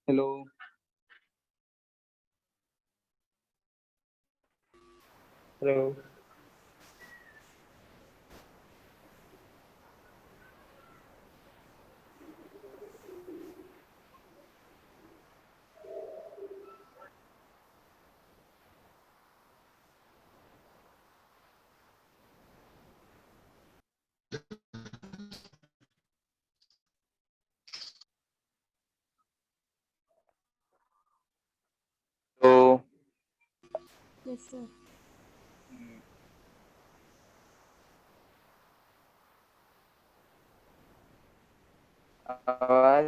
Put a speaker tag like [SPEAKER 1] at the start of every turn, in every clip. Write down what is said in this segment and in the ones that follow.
[SPEAKER 1] Hello.
[SPEAKER 2] Hello.
[SPEAKER 1] तो
[SPEAKER 3] yes sir.
[SPEAKER 1] आवाज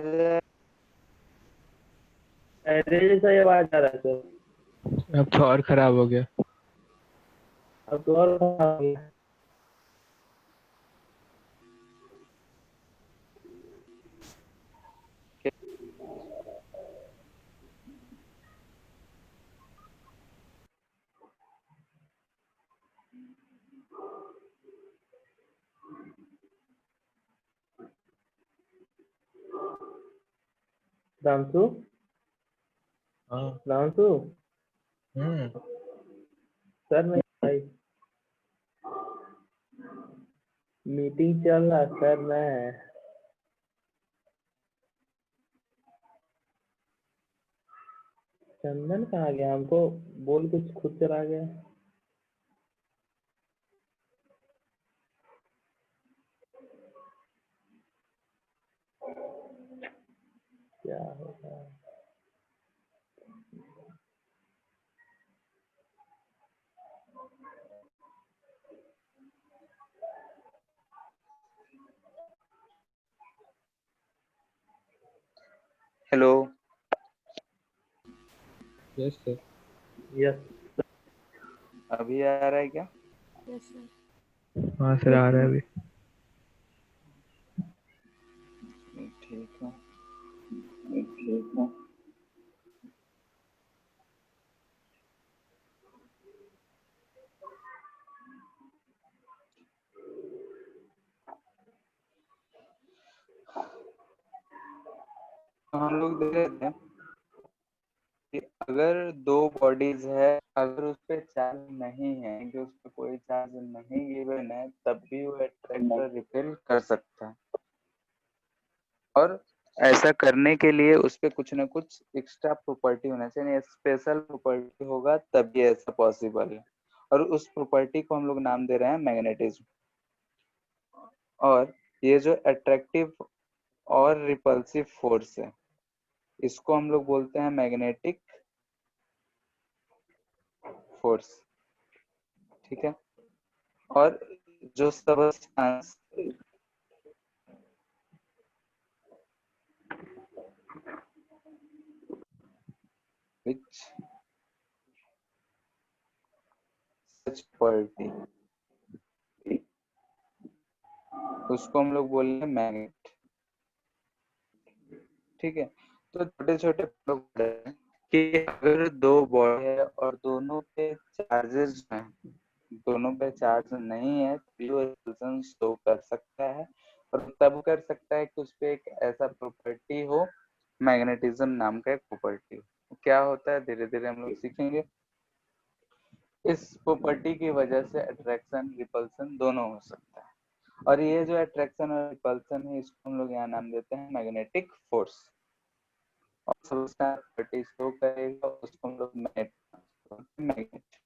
[SPEAKER 2] पहले जैसा ही आवाज आ रहा है सर।
[SPEAKER 4] अब तो और खराब हो गया।
[SPEAKER 2] अब तो और खराब हो गया। रामसू
[SPEAKER 4] हाँ।
[SPEAKER 2] रामसू
[SPEAKER 4] हम्म।
[SPEAKER 2] सर नहीं भाई, मीटिंग चल रहा सर। मैं चंदन कहाँ गया? हमको बोल कुछ खुद चला गया। क्या होगा?
[SPEAKER 1] हेलो।
[SPEAKER 4] Yes sir.
[SPEAKER 2] यस।
[SPEAKER 1] अभी आ रहा है क्या?
[SPEAKER 3] Yes sir.
[SPEAKER 4] हाँ सर, आ रहा है अभी।
[SPEAKER 1] ठीक है।
[SPEAKER 2] ठीक है।
[SPEAKER 1] तो हम लोग देख रहे थे कि अगर दो बॉडीज है, अगर उस पे चार्ज नहीं है, कि उस पे कोई चार्ज नहीं गिवन है, तब भी वो अट्रैक्टर रिपेल कर सकता है। और ऐसा करने के लिए उस पे कुछ ना कुछ एक्स्ट्रा प्रॉपर्टी होना चाहिए, स्पेशल प्रॉपर्टी होगा तभी ऐसा पॉसिबल है। और उस प्रॉपर्टी को हम लोग नाम दे रहे हैं मैग्नेटिज्म। और ये जो अट्रैक्टिव और रिपल्सिव फोर्स है, इसको हम लोग बोलते हैं मैग्नेटिक फोर्स। ठीक है। और जो सबस्टेंस विच सच प्रॉपर्टी, उसको हम लोग बोल रहे हैं मैग्नेट। ठीक है। तो छोटे छोटे लोग कि अगर दो बॉडी है और दोनों पे चार्जेस हैं, दोनों पे चार्ज नहीं है तो वो रिपल्सन शो कर सकता है। और तब कर सकता है कि उस पे एक ऐसा प्रॉपर्टी हो, मैग्नेटिज्म नाम का एक प्रॉपर्टी हो। क्या होता है धीरे धीरे हम लोग सीखेंगे। इस प्रॉपर्टी की वजह से अट्रैक्शन रिपल्सन दोनों हो सकता है। और ये जो अट्रैक्शन और रिपल्सन है, इसको हम लोग यहाँ नाम देते हैं मैग्नेटिक फोर्स। और प्रॉपर्टी शो करेगा, उसको हम लोग मैग्नेट।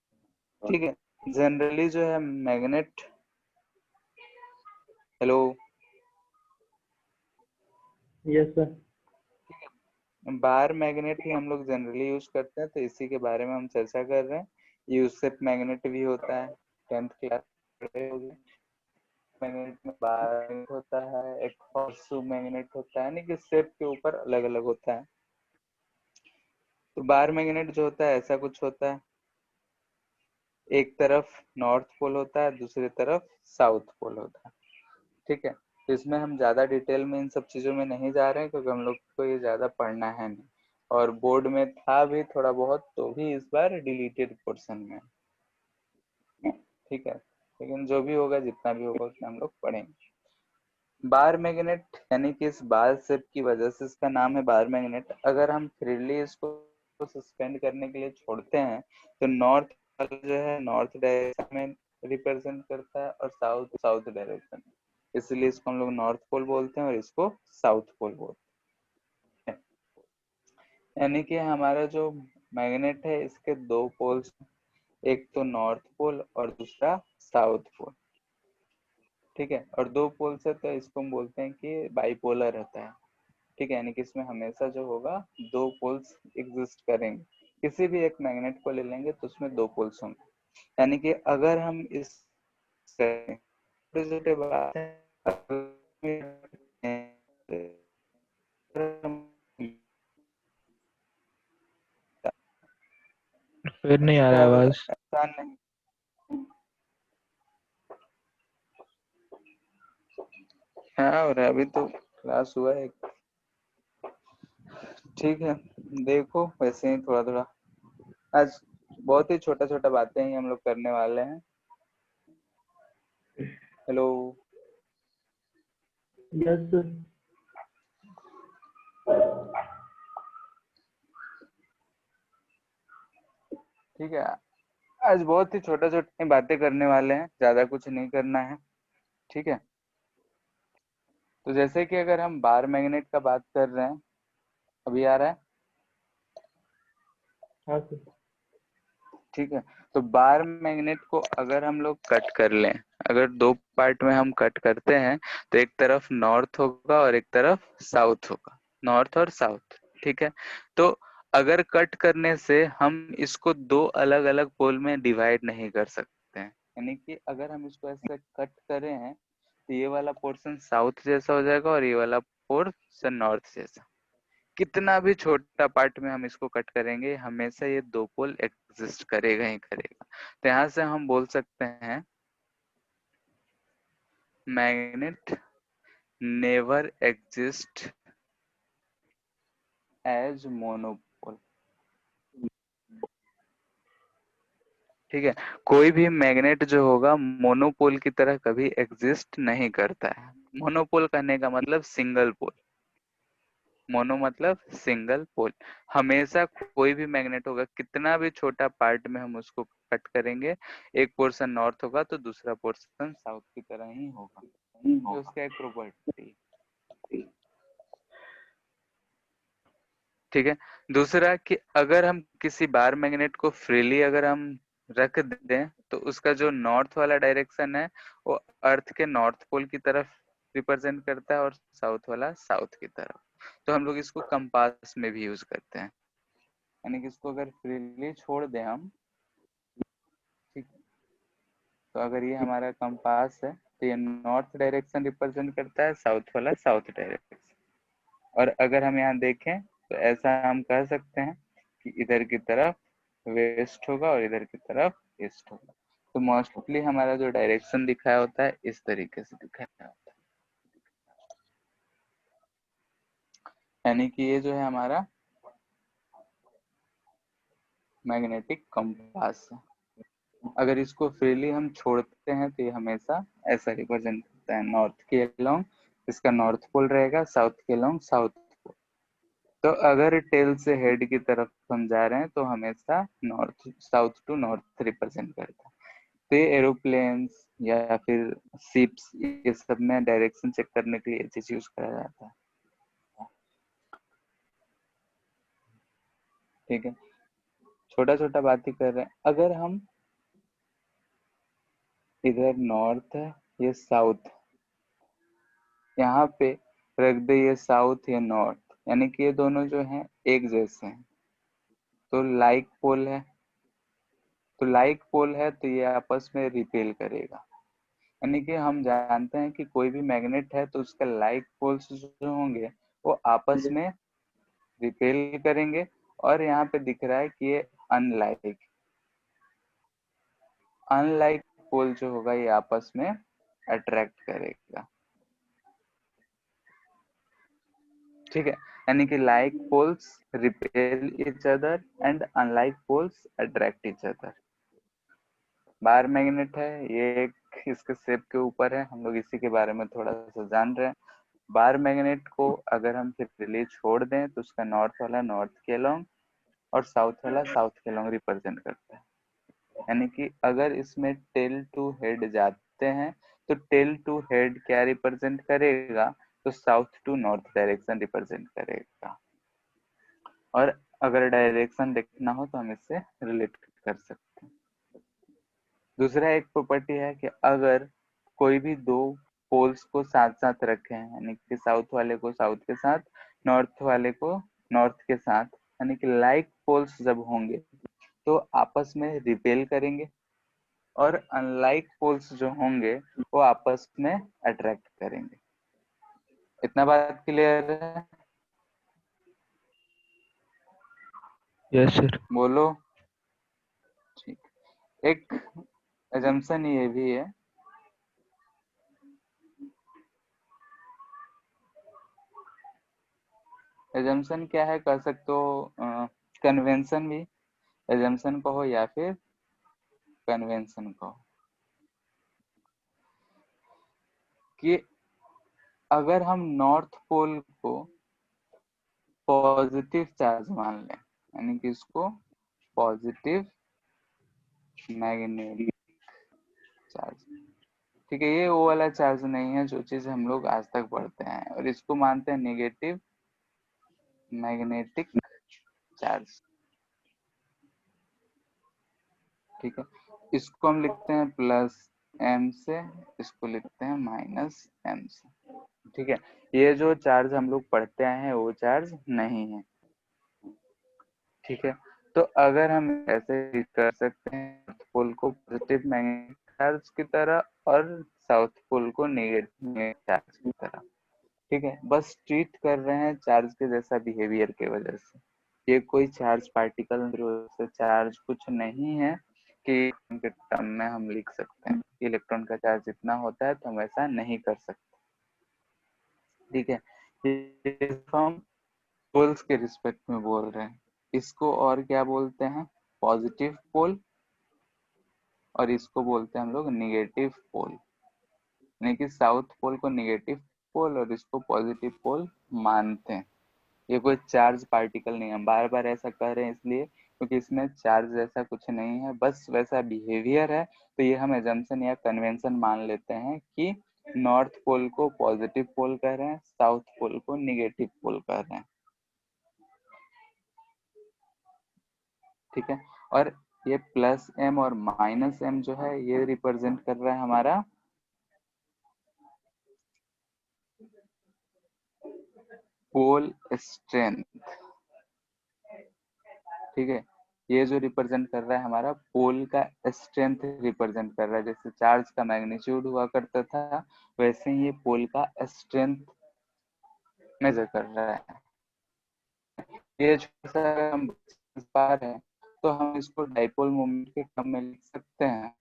[SPEAKER 1] ठीक है। जनरली जो है मैग्नेट, हेलो,
[SPEAKER 2] यस सर।
[SPEAKER 1] बार मैग्नेट ही हम लोग जनरली यूज करते हैं, तो इसी के बारे में हम चर्चा कर रहे हैं। यूसेप मैग्नेट भी होता है, 10th क्लास पढ़े होंगे। मैग्नेट में बार मैग्नेट होता है, एक हॉर्सशू मैग्नेट होता है, यानी कि शेप के ऊपर अलग अलग होता है। तो बार मैग्नेट जो होता है ऐसा कुछ होता है, एक तरफ नॉर्थ पोल होता है, दूसरी तरफ साउथ पोल होता है। ठीक है। तो इसमें हम ज्यादा डिटेल में इन सब चीजों में नहीं जा रहे हैं, क्योंकि हम लोग को ये ज्यादा पढ़ना है नहीं। और बोर्ड में था भी थोड़ा बहुत, तो भी इस बार डिलीटेड पोर्शन में। ठीक है। लेकिन जो भी होगा, जितना भी होगा, उतना हम लोग पढ़ेंगे। बार मैग्नेट यानी कि इस बार शेप की वजह से इसका नाम है बार मैग्नेट। अगर हम फ्रीली इसको सस्पेंड करने के लिए छोड़ते हैं तो नॉर्थ जो है नॉर्थ डायरेक्शन में रिप्रेजेंट करता है और साउथ साउथ डायरेक्शन, इसलिए इसको हम लोग नॉर्थ पोल बोलते हैं और इसको साउथ पोल बोलते हैं। यानी कि हमारा जो मैग्नेट है इसके दो पोल्स, एक तो नॉर्थ पोल और दूसरा साउथ पोल, ठीक है। और दो पोल्स है तो इसको हम बोलते हैं कि बाइपोलर रहता है, ठीक है। यानी कि इसमें हमेशा जो होगा दो पोल्स एग्जिस्ट करेंगे। किसी भी एक मैग्नेट को ले लेंगे तो उसमें दो पोल्स होंगे। यानी कि अगर हम इस छोटे छोटे बात
[SPEAKER 4] फिर नहीं आ रहा
[SPEAKER 1] ऐसा
[SPEAKER 4] आवाज।
[SPEAKER 1] ऐसा नहीं, हाँ और अभी तो क्लास हुआ है, ठीक है। देखो वैसे ही थोड़ा थोड़ा आज बहुत ही छोटा छोटा बातें ही हम लोग करने वाले हैं। Hello,
[SPEAKER 2] yes sir.
[SPEAKER 1] ठीक है। आज बहुत ही छोटा छोटी बातें करने वाले हैं, ज्यादा कुछ नहीं करना है, ठीक है। तो जैसे कि अगर हम बार मैग्नेट का बात कर रहे हैं, अभी आ रहा है,
[SPEAKER 2] हाँ सर।
[SPEAKER 1] ठीक है। तो बार मैग्नेट को अगर हम लोग कट कर लें, अगर दो पार्ट में हम कट करते हैं तो एक तरफ नॉर्थ होगा और एक तरफ साउथ होगा, नॉर्थ और साउथ, ठीक है। तो अगर कट करने से हम इसको दो अलग अलग पोल में डिवाइड नहीं कर सकते हैं। यानी कि अगर हम इसको ऐसे कट करें हैं तो ये वाला पोर्शन साउथ जैसा हो जाएगा और ये वाला पोर्शन नॉर्थ जैसा। कितना भी छोटा पार्ट में हम इसको कट करेंगे हमेशा ये दो पोल एग्जिस्ट करेगा ही करेगा। तो यहाँ से हम बोल सकते हैं magnet never exist as monopole, ठीक है। कोई भी मैग्नेट जो होगा मोनोपोल की तरह कभी एग्जिस्ट नहीं करता है। मोनोपोल कहने का मतलब सिंगल पोल, मोनो मतलब सिंगल पोल। हमेशा कोई भी मैग्नेट होगा कितना भी छोटा पार्ट में हम उसको कट करेंगे, एक पोर्शन नॉर्थ होगा तो दूसरा पोर्शन साउथ की तरह ही होगा, ये उसका एक प्रॉपर्टी, ठीक है। दूसरा कि अगर हम किसी बार मैग्नेट को फ्रीली अगर हम रख दें तो उसका जो नॉर्थ वाला डायरेक्शन है वो अर्थ के नॉर्थ पोल की तरफ रिप्रेजेंट करता है और साउथ वाला साउथ की तरफ। तो हम लोग इसको कंपास में भी यूज करते हैं। यानी कि इसको अगर फ्रीली छोड़ दें हम, ठीक, तो अगर ये हमारा कंपास है तो ये नॉर्थ डायरेक्शन रिप्रेजेंट करता है, साउथ वाला साउथ डायरेक्शन। और अगर हम यहाँ देखें तो ऐसा हम कह सकते हैं कि इधर की तरफ वेस्ट होगा और इधर की तरफ ईस्ट होगा। तो मोस्टली हमारा जो डायरेक्शन दिखाया होता है इस तरीके से दिखाया होता है। यानी कि ये जो है हमारा मैग्नेटिक कंपास है। अगर इसको फ्रीली हम छोड़ते हैं तो ये हमेशा ऐसा रिप्रेजेंट करता है, नॉर्थ के अलोंग इसका नॉर्थ पोल रहेगा, साउथ के अलोंग साउथ पोल। तो अगर टेल से हेड की तरफ हम जा रहे हैं तो हमेशा north south to north represent करता है। तो ये एरोप्लेन्स या फिर शिप्स ये सब में डायरेक्शन चेक करने के लिए ये चीज यूज करा जाता है, ठीक है। छोटा छोटा बात ही कर रहे हैं। अगर हम इधर नॉर्थ है ये साउथ, यहाँ पे रख दे ये साउथ ये नॉर्थ, यानी कि ये दोनों जो हैं एक जैसे हैं, तो लाइक पोल है, तो लाइक पोल है तो ये आपस में रिपेल करेगा। यानी कि हम जानते हैं कि कोई भी मैग्नेट है तो उसका लाइक पोल्स जो होंगे वो आपस में रिपेल करेंगे। और यहाँ पे दिख रहा है कि ये अनलाइक अनलाइक पोल जो होगा ये आपस में अट्रैक्ट करेगा, ठीक है। यानी कि like poles repel each other and unlike poles attract each other. Bar magnet है, ये एक इसके शेप के ऊपर है, हम लोग इसी के बारे में थोड़ा सा जान रहे हैं। बार मैग्नेट को अगर हम फिर छोड़ दें तो उसका नॉर्थ वाला नॉर्थ के अलोंग और साउथ वाला साउथ के अलोंग रिप्रेजेंट करता है। यानी कि अगर इसमें टेल टू हेड जाते हैं तो टेल टू हेड क्या रिप्रेजेंट करेगा, तो south to north direction represent करेगा। और अगर डायरेक्शन देखना हो तो हम इससे रिलेट कर सकते हैं। दूसरा एक प्रॉपर्टी है कि अगर कोई भी दो पोल्स को साथ साथ रखें, यानी कि साउथ वाले को साउथ के साथ, नॉर्थ वाले को नॉर्थ के साथ, यानी कि लाइक पोल्स जब होंगे तो आपस में रिपेल करेंगे, और अनलाइक पोल्स जो होंगे वो आपस में अट्रैक्ट करेंगे। इतना बात क्लियर है?
[SPEAKER 4] Yes sir.
[SPEAKER 1] बोलो। ठीक। एक एजम्पशन ये भी है, एजम्पशन क्या है कह सकते हो, कन्वेंशन भी एजम्पशन कहो या फिर कन्वेंशन कहो, कि अगर हम नॉर्थ पोल को पॉजिटिव चार्ज मान लें, यानी कि इसको पॉजिटिव मैग्नेटिक चार्ज, ठीक है, ये वो वाला चार्ज नहीं है जो चीज हम लोग आज तक पढ़ते हैं, और इसको मानते हैं नेगेटिव मैग्नेटिक चार्ज। ठीक है, इसको हम लिखते हैं प्लस एम से, इसको लिखते हैं माइनस एम से। ठीक है, ये जो चार्ज हम लोग पढ़ते हैं वो चार्ज नहीं है। ठीक है, तो अगर हम ऐसे कर सकते हैं नॉर्थ पोल को पॉजिटिव मैग्नेटिक चार्ज की तरह और साउथ पोल को नेगेटिव चार्ज की तरह। ठीक है, बस ट्रीट कर रहे हैं चार्ज के जैसा बिहेवियर के वजह से। ये कोई चार्ज पार्टिकल से चार्ज कुछ नहीं है कि उनके टर्म में हम लिख सकते हैं कि इलेक्ट्रॉन का चार्ज इतना होता है, तो हम ऐसा नहीं कर सकते। ठीक है, ये हम पोल्स के रिस्पेक्ट में बोल रहे हैं। इसको और क्या बोलते हैं, पॉजिटिव पोल, और इसको बोलते हैं हम लोग निगेटिव पोल, यानी कि साउथ पोल को निगेटिव पोल और इसको पॉजिटिव पोल मानते हैं। ये कोई चार्ज पार्टिकल नहीं है, हम बार बार ऐसा कह रहे हैं इसलिए क्योंकि इसमें चार्ज जैसा कुछ नहीं है, बस वैसा बिहेवियर है। तो ये हम एजम्पशन या कन्वेंशन मान लेते हैं कि नॉर्थ पोल को पॉजिटिव पोल कह रहे हैं, साउथ पोल को निगेटिव पोल कह रहे हैं। ठीक है, और ये प्लस एम और माइनस एम जो है ये रिप्रेजेंट कर रहा है हमारा पोल स्ट्रेंथ। ठीक है, ये जो रिप्रेजेंट कर रहा है हमारा पोल का स्ट्रेंथ रिप्रेजेंट कर रहा है। जैसे चार्ज का मैग्नीट्यूड हुआ करता था, वैसे ही ये पोल का स्ट्रेंथ मेजर कर रहा है। ये छोटा सा हम पा रहे हैं तो हम इसको डाइपोल मोमेंट के टर्म में लिख सकते हैं।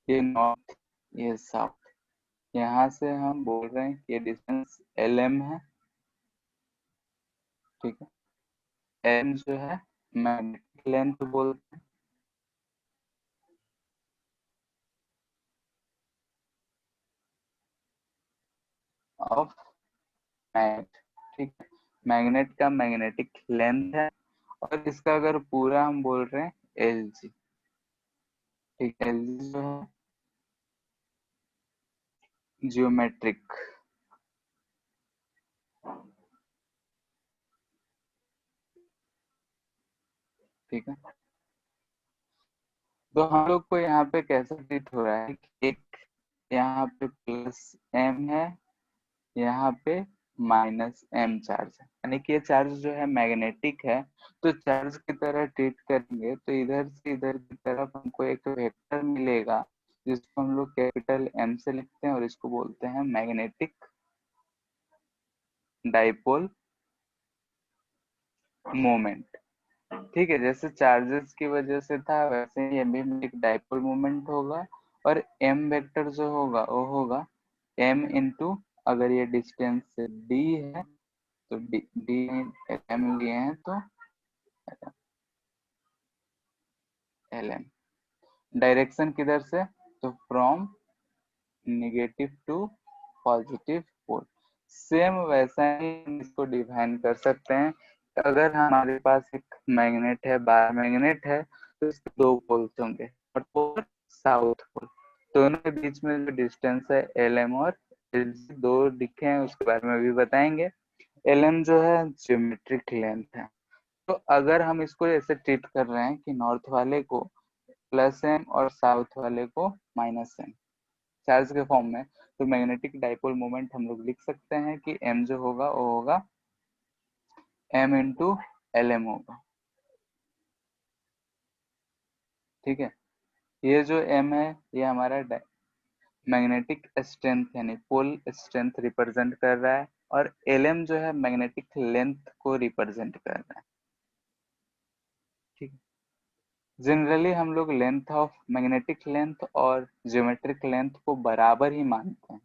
[SPEAKER 1] ये नॉर्थ, ये साउथ, यहाँ से हम बोल रहे हैं कि ये डिस्टेंस LM है। ठीक है, एम जो है मैग्नेटिक लेंथ बोलते हैं, ऑफ मैग्नेट। ठीक है, मैग्नेट का मैग्नेटिक लेंथ है, और इसका अगर पूरा हम बोल रहे हैं LG। ठीक है, LG जो है जियोमेट्रिक। ठीक है, तो हम लोग को यहाँ पे कैसा ट्रीट हो रहा है कि एक यहाँ पे प्लस एम है, यहाँ पे माइनस एम चार्ज है, यानी कि ये चार्ज जो है मैग्नेटिक है, तो चार्ज की तरह ट्रीट करेंगे तो इधर से इधर की तरफ हमको एक वेक्टर मिलेगा जिसको हम लोग कैपिटल M से लिखते हैं, और इसको बोलते हैं मैग्नेटिक डाइपोल मोमेंट। ठीक है, जैसे चार्जेस की वजह से था वैसे ही भी एक डाइपोल मोमेंट होगा, और m वेक्टर जो होगा वो होगा m इंटू, अगर ये डिस्टेंस d है तो d m लिए हैं तो Lm। डायरेक्शन किधर से, तो from negative to positive pole. Same वैसा ही हम इसको डिफाइन कर सकते हैं। अगर हमारे पास एक मैग्नेट है, बार मैग्नेट है, तो इसके दो पोल्स होंगे, नॉर्थ पोल, साउथ पोल। दोनों के बीच में जो डिस्टेंस है Lm और Lg, दो लिखे हैं, उसके बारे में भी बताएंगे। Lm जो है ज्योमेट्रिक लेंथ है। तो अगर हम इसको ऐसे ट्रीट कर रहे हैं कि नॉर्थ वाले को प्लस एम और साउथ वाले को माइनस एम चार्ज के फॉर्म में, तो मैग्नेटिक डाइपोल मोमेंट हम लोग लिख सकते हैं कि m जो होगा वो होगा m इंटू Lm होगा। ठीक है, ये जो m है ये हमारा मैग्नेटिक स्ट्रेंथ यानी पोल स्ट्रेंथ रिप्रेजेंट कर रहा है, और Lm जो है मैग्नेटिक लेंथ को रिप्रेजेंट कर रहा है। ठीक है, जनरली हम लोग लेंथ ऑफ मैग्नेटिक लेंथ और ज्योमेट्रिक लेंथ को बराबर ही मानते हैं।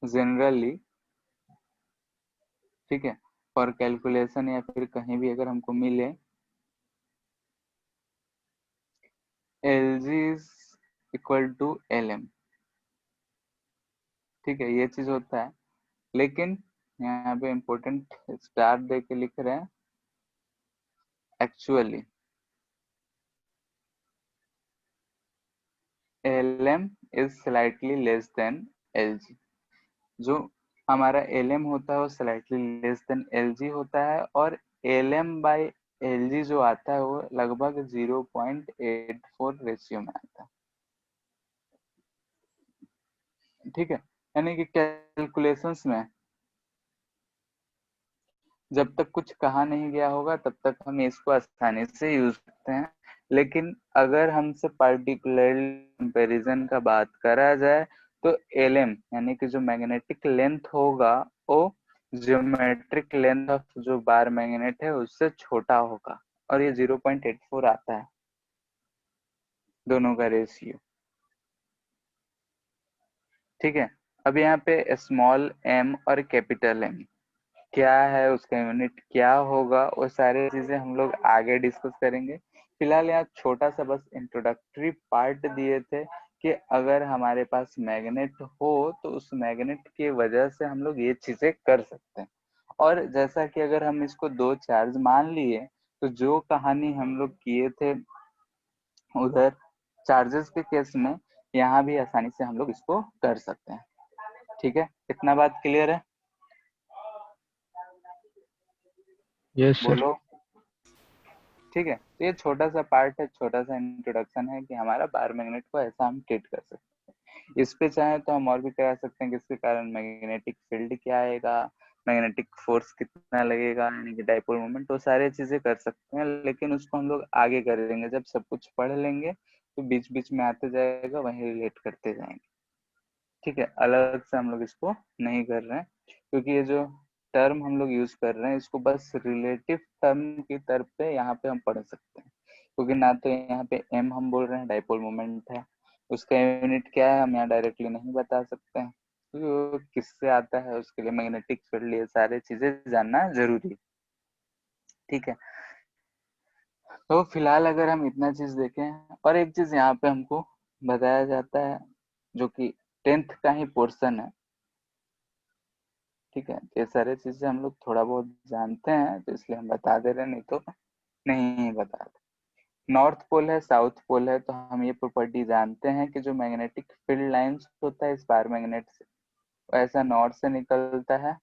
[SPEAKER 1] जनरली, ठीक है, फॉर कैलकुलेशन या फिर कहीं भी अगर हमको मिले Lg is equal to Lm, ठीक है, ये चीज होता है। लेकिन यहाँ पे इम्पोर्टेंट स्टार दे के लिख रहे हैं, actually Lm is slightly less than Lg। जो हमारा Lm होता है वो स्लाइटली लेस देन Lg होता है, और Lm बाई Lg जो आता है वो लगभग 0.84 रेशियो में आता है। ठीक है, यानी कि कैलकुलेशंस में जब तक कुछ कहा नहीं गया होगा तब तक हम इसको आसानी से यूज करते हैं। लेकिन अगर हमसे पार्टिकुलर कंपैरिजन का बात करा जाए तो Lm यानी कि जो मैग्नेटिक लेंथ होगा वो ज्योमेट्रिक लेंथ ऑफ जो बार मैग्नेट है उससे छोटा होगा, और ये 0.84 आता है दोनों का रेशियो। ठीक है, अब यहाँ पे स्मॉल m और कैपिटल M क्या है, उसका यूनिट क्या होगा, वो सारे चीजें हम लोग आगे डिस्कस करेंगे। फिलहाल यहाँ छोटा सा बस इंट्रोडक्टरी पार्ट दिए थे कि अगर हमारे पास मैग्नेट हो तो उस मैग्नेट की वजह से हम लोग ये चीजें कर सकते हैं। और जैसा कि अगर हम इसको दो चार्ज मान लिए तो जो कहानी हम लोग किए थे उधर चार्जेस के केस में, यहाँ भी आसानी से हम लोग इसको कर सकते हैं। ठीक है, इतना बात क्लियर है?
[SPEAKER 4] Yes sir.
[SPEAKER 1] बोलो। ठीक है, तो ये छोटा सा पार्ट है, छोटा सा इंट्रोडक्शन है कि हमारा बार मैग्नेट को ऐसा हम ट्रीट कर सकते हैं। इस पे चाहे तो हम और भी करा सकते हैं कि इसके कारण मैग्नेटिक फील्ड क्या आएगा, मैग्नेटिक फोर्स कितना लगेगा, यानी कि डाइपोल मोमेंट, तो सारी चीजें कर सकते हैं। लेकिन उसको हम लोग आगे करेंगे, जब सब कुछ पढ़ लेंगे तो बीच बीच में आते जाएगा, वहीं रिलेट करते जाएंगे। ठीक है, अलग से हम लोग इसको नहीं कर रहे हैं, क्योंकि ये जो टर्म हम लोग यूज कर रहे हैं इसको बस रिलेटिव टर्म की तरफ पे यहाँ पे हम पढ़ सकते हैं, क्योंकि ना तो यहाँ पे m हम बोल रहे हैं डाइपोल मोमेंट है, उसका यूनिट क्या है हम यहाँ डायरेक्टली नहीं बता सकते हैं, क्योंकि वो किससे आता है, उसके लिए मैग्नेटिक फील्ड, ये सारे चीजें जानना जरूरी है। ठीक है, तो फिलहाल अगर हम इतना चीज देखें, और एक चीज यहाँ पे हमको बताया जाता है जो कि 10th का ही पोर्शन है। ठीक है, ये सारे चीजें हम लोग थोड़ा बहुत जानते हैं तो इसलिए हम बता दे रहे हैं, नहीं तो नहीं बताते। नॉर्थ पोल है, साउथ पोल है, तो हम ये प्रॉपर्टी जानते हैं कि जो मैग्नेटिक फील्ड लाइंस होता है इस बार मैग्नेट से, वो ऐसा नॉर्थ से निकलता है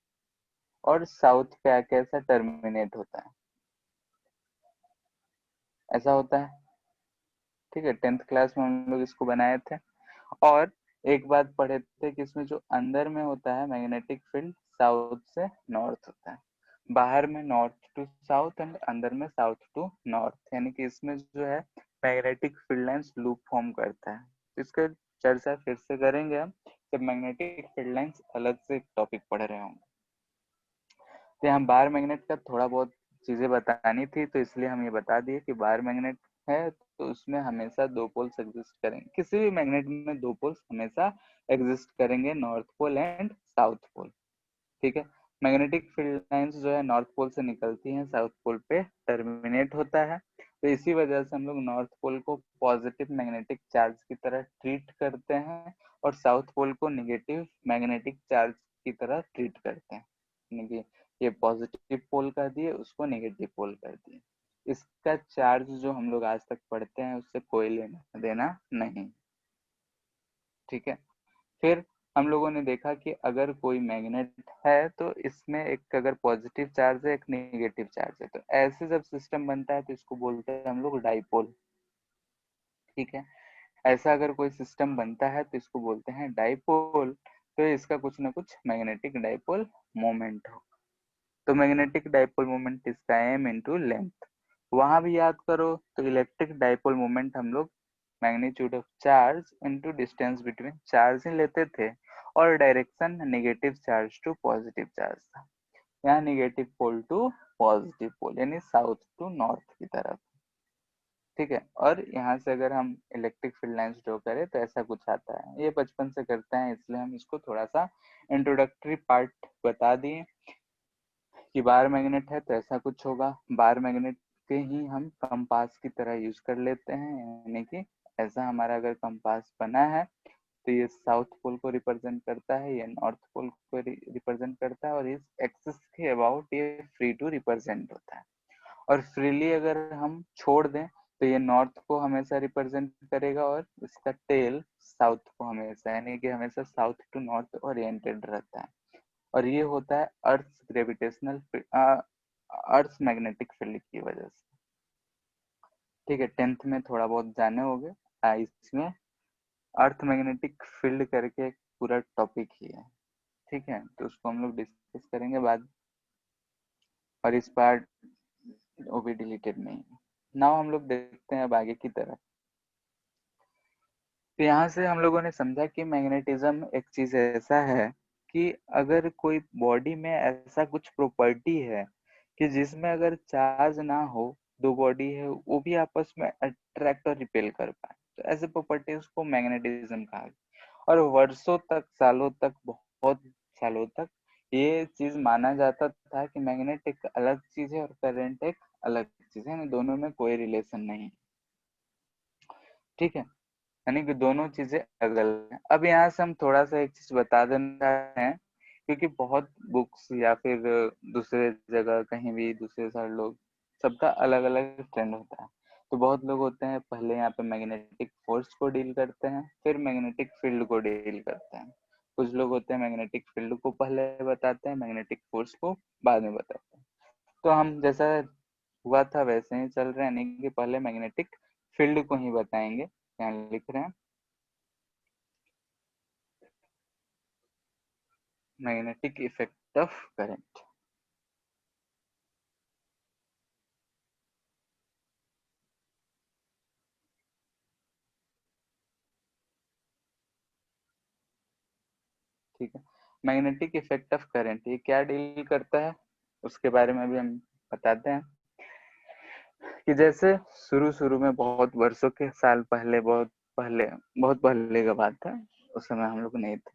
[SPEAKER 1] और साउथ पे आके ऐसा टर्मिनेट होता है, ऐसा होता है। ठीक है, 10th क्लास में हम लोग इसको बनाए थे। और एक बात पढ़े थे कि इसमें जो अंदर में होता है मैग्नेटिक फील्ड साउथ से नॉर्थ होता है, बाहर में नॉर्थ टू साउथ एंड अंदर में साउथ टू नॉर्थ, यानी कि इसमें जो है magnetic field lines loop form करता है। इसका चर्चा फिर से करेंगे हम जब मैग्नेटिक फील्ड लाइंस अलग से एक टॉपिक पढ़ रहे होंगे। तो यहाँ बार मैग्नेट का थोड़ा बहुत चीजें बतानी थी, तो इसलिए हम ये बता दिए कि बार मैग्नेट है तो उसमें हमेशा दो पोल्स एग्जिस्ट करेंगे, किसी भी मैग्नेट में दो पोल्स हमेशा एग्जिस्ट करेंगे, north pole and south pole. ठीक है, मैग्नेटिक फील्ड लाइंस जो है नॉर्थ पोल से निकलती हैं, साउथ पोल पे टर्मिनेट होता है। तो इसी वजह से हम लोग नॉर्थ पोल को पॉजिटिव मैग्नेटिक चार्ज की तरह ट्रीट करते हैं और साउथ पोल को नेगेटिव मैग्नेटिक चार्ज की तरह ट्रीट करते हैं, यानी कि ये पॉजिटिव पोल कर दिए, उसको नेगेटिव पोल कर दिए। इसका चार्ज जो हम लोग आज तक पढ़ते हैं उससे कोई लेना देना नहीं, ठीक है। फिर हम लोगों ने देखा कि अगर कोई मैग्नेट है तो इसमें एक अगर पॉजिटिव चार्ज है, एक नेगेटिव चार्ज है, तो ऐसे जब सिस्टम बनता है तो इसको बोलते हैं हम लोग डाइपोल, ठीक है। ऐसा अगर कोई सिस्टम बनता है तो इसको बोलते हैं डाइपोल। तो इसका कुछ ना कुछ मैग्नेटिक डाइपोल मोमेंट हो। तो magnetic dipole moment is time into length. वहां भी याद करो तो इलेक्ट्रिक डाइपोल मोमेंट हम लोग magnitude of charge into distance between charge ही लेते थे और direction negative charge to positive charge था। यहाँ negative pole to positive pole यानी साउथ टू नॉर्थ की तरफ, ठीक है। और यहाँ से अगर हम इलेक्ट्रिक फील्ड लाइंस ड्रॉ करें तो ऐसा कुछ आता है। ये बचपन से करते हैं इसलिए हम इसको थोड़ा सा इंट्रोडक्टरी पार्ट बता दिए कि बार मैग्नेट है तो ऐसा कुछ होगा। बार मैग्नेट के ही हम कंपास की तरह यूज कर लेते हैं, यानी कि ऐसा हमारा अगर कंपास बना है तो ये साउथ पोल को रिप्रेजेंट करता है, ये नॉर्थ पोल को रिप्रेजेंट करता है और इस एक्सिस के अबाउट ये फ्री टू रिप्रेजेंट होता है। और फ्रीली अगर हम छोड़ दें तो ये नॉर्थ को हमेशा रिप्रेजेंट करेगा और इसका टेल साउथ को हमेशा, यानी कि हमेशा साउथ टू नॉर्थ ओरिएंटेड रहता है। और ये होता है अर्थ ग्रेविटेशनल अर्थ मैग्नेटिक फील्ड की वजह से, ठीक है। 10th में थोड़ा बहुत जाने होंगे, इसमें अर्थ मैग्नेटिक फील्ड करके एक पूरा टॉपिक ही है, ठीक है। तो उसको हम लोग डिस्कस करेंगे बाद, और इस पार्ट वो भी डिलीटेड नहीं है। नाउ हम लोग देखते हैं अब आगे की तरफ। तो यहाँ से हम लोगों ने समझा कि मैग्नेटिज्म एक चीज ऐसा है कि अगर कोई बॉडी में ऐसा कुछ प्रॉपर्टी है कि जिसमें अगर चार्ज ना हो, दो बॉडी है वो भी आपस में अट्रैक्ट और रिपेल कर पाए, तो ऐसे प्रॉपर्टीज को मैग्नेटिज्म कहा गया। और वर्षों तक, सालों तक, बहुत सालों तक ये चीज माना जाता था कि मैग्नेट एक अलग चीज है और करंट एक अलग चीज है, दोनों में कोई रिलेशन नहीं, ठीक है। यानी कि दोनों चीजें अलग हैं। अब यहाँ से हम थोड़ा सा एक चीज बता देना है, क्योंकि बहुत बुक्स या फिर दूसरे जगह कहीं भी दूसरे सारे लोग सबका अलग अलग ट्रेंड होता है। तो बहुत लोग होते हैं पहले यहाँ पे मैग्नेटिक फोर्स को डील करते हैं, फिर मैग्नेटिक फील्ड को डील करते हैं। कुछ लोग होते हैं मैग्नेटिक फील्ड को पहले बताते हैं, मैग्नेटिक फोर्स को बाद में बताते हैं। तो हम जैसा हुआ था वैसे ही चल रहे हैं, यानी कि पहले मैग्नेटिक फील्ड को ही बताएंगे। यहाँ लिख रहे हैं मैग्नेटिक इफेक्ट ऑफ करंट। ठीक है, मैग्नेटिक इफेक्ट ऑफ करंट ये क्या डील करता है उसके बारे में भी हम बताते हैं। कि जैसे शुरू शुरू में बहुत वर्षों के साल पहले, बहुत पहले का बात था, उस समय हम लोग नहीं थे,